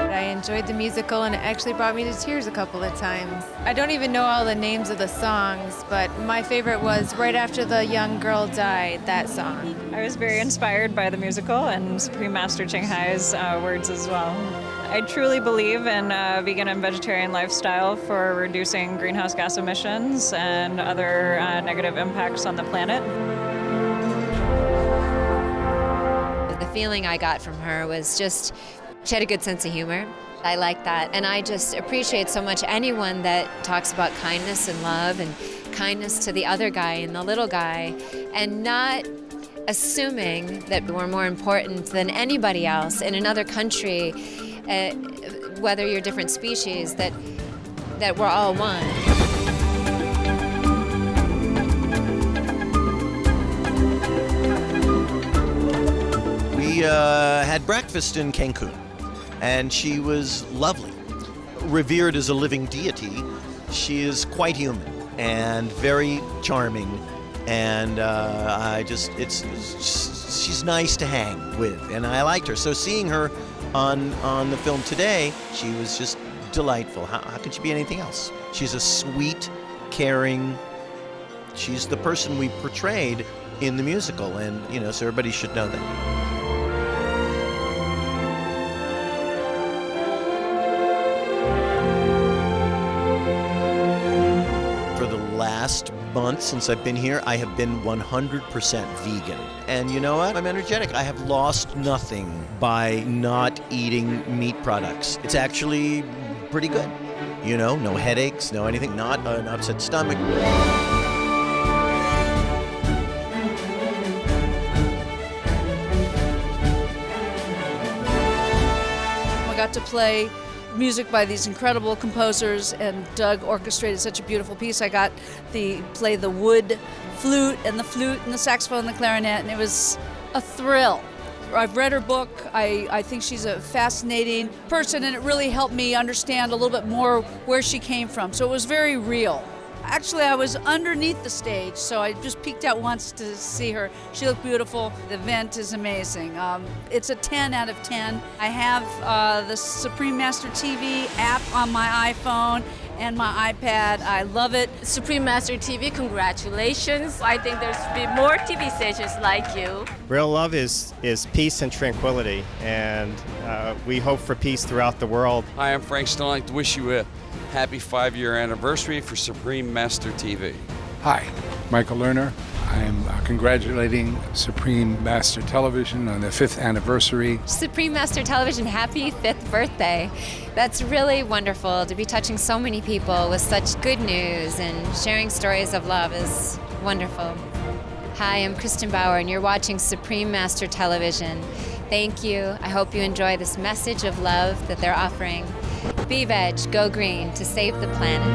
I enjoyed the musical, and it actually brought me to tears a couple of times. I don't even know all the names of the songs, but my favorite was Right After the Young Girl Died, that song. I was very inspired by the musical and Supreme Master Ching Hai's words as well. I truly believe in a vegan and vegetarian lifestyle for reducing greenhouse gas emissions and other negative impacts on the planet. The feeling I got from her was just, she had a good sense of humor. I like that, and I just appreciate so much anyone that talks about kindness and love and kindness to the other guy and the little guy, and not assuming that we're more important than anybody else in another country, whether you're different species, that we're all one. We had breakfast in Cancun, and she was lovely. Revered as a living deity, she is quite human and very charming, and she's nice to hang with, and I liked her. So seeing her on the film today, she was just delightful. How could she be anything else? She's a sweet, caring, she's the person we portrayed in the musical, and so everybody should know that. Last month since I've been here, I have been 100% vegan. And you know what? I'm energetic. I have lost nothing by not eating meat products. It's actually pretty good. No headaches, no anything, not an upset stomach. I got to play music by these incredible composers, and Doug orchestrated such a beautiful piece. I got to play the wood flute and the saxophone and the clarinet, and it was a thrill. I've read her book. I think she's a fascinating person, and it really helped me understand a little bit more where she came from. So it was very real. Actually, I was underneath the stage, so I just peeked out once to see her. She looked beautiful. The event is amazing. It's a 10 out of 10. I have the Supreme Master TV app on my iPhone and my iPad. I love it. Supreme Master TV, congratulations. I think there's be more TV stations like you. Real love is peace and tranquility, and we hope for peace throughout the world. Hi, I'm Frank Stone. I'd like to wish you a happy 5-year anniversary for Supreme Master TV. Hi, Michael Lerner. I'm congratulating Supreme Master Television on their 5th anniversary. Supreme Master Television, happy 5th birthday. That's really wonderful to be touching so many people with such good news, and sharing stories of love is wonderful. Hi, I'm Kristen Bauer, and you're watching Supreme Master Television. Thank you. I hope you enjoy this message of love that they're offering. Be veg, go green to save the planet.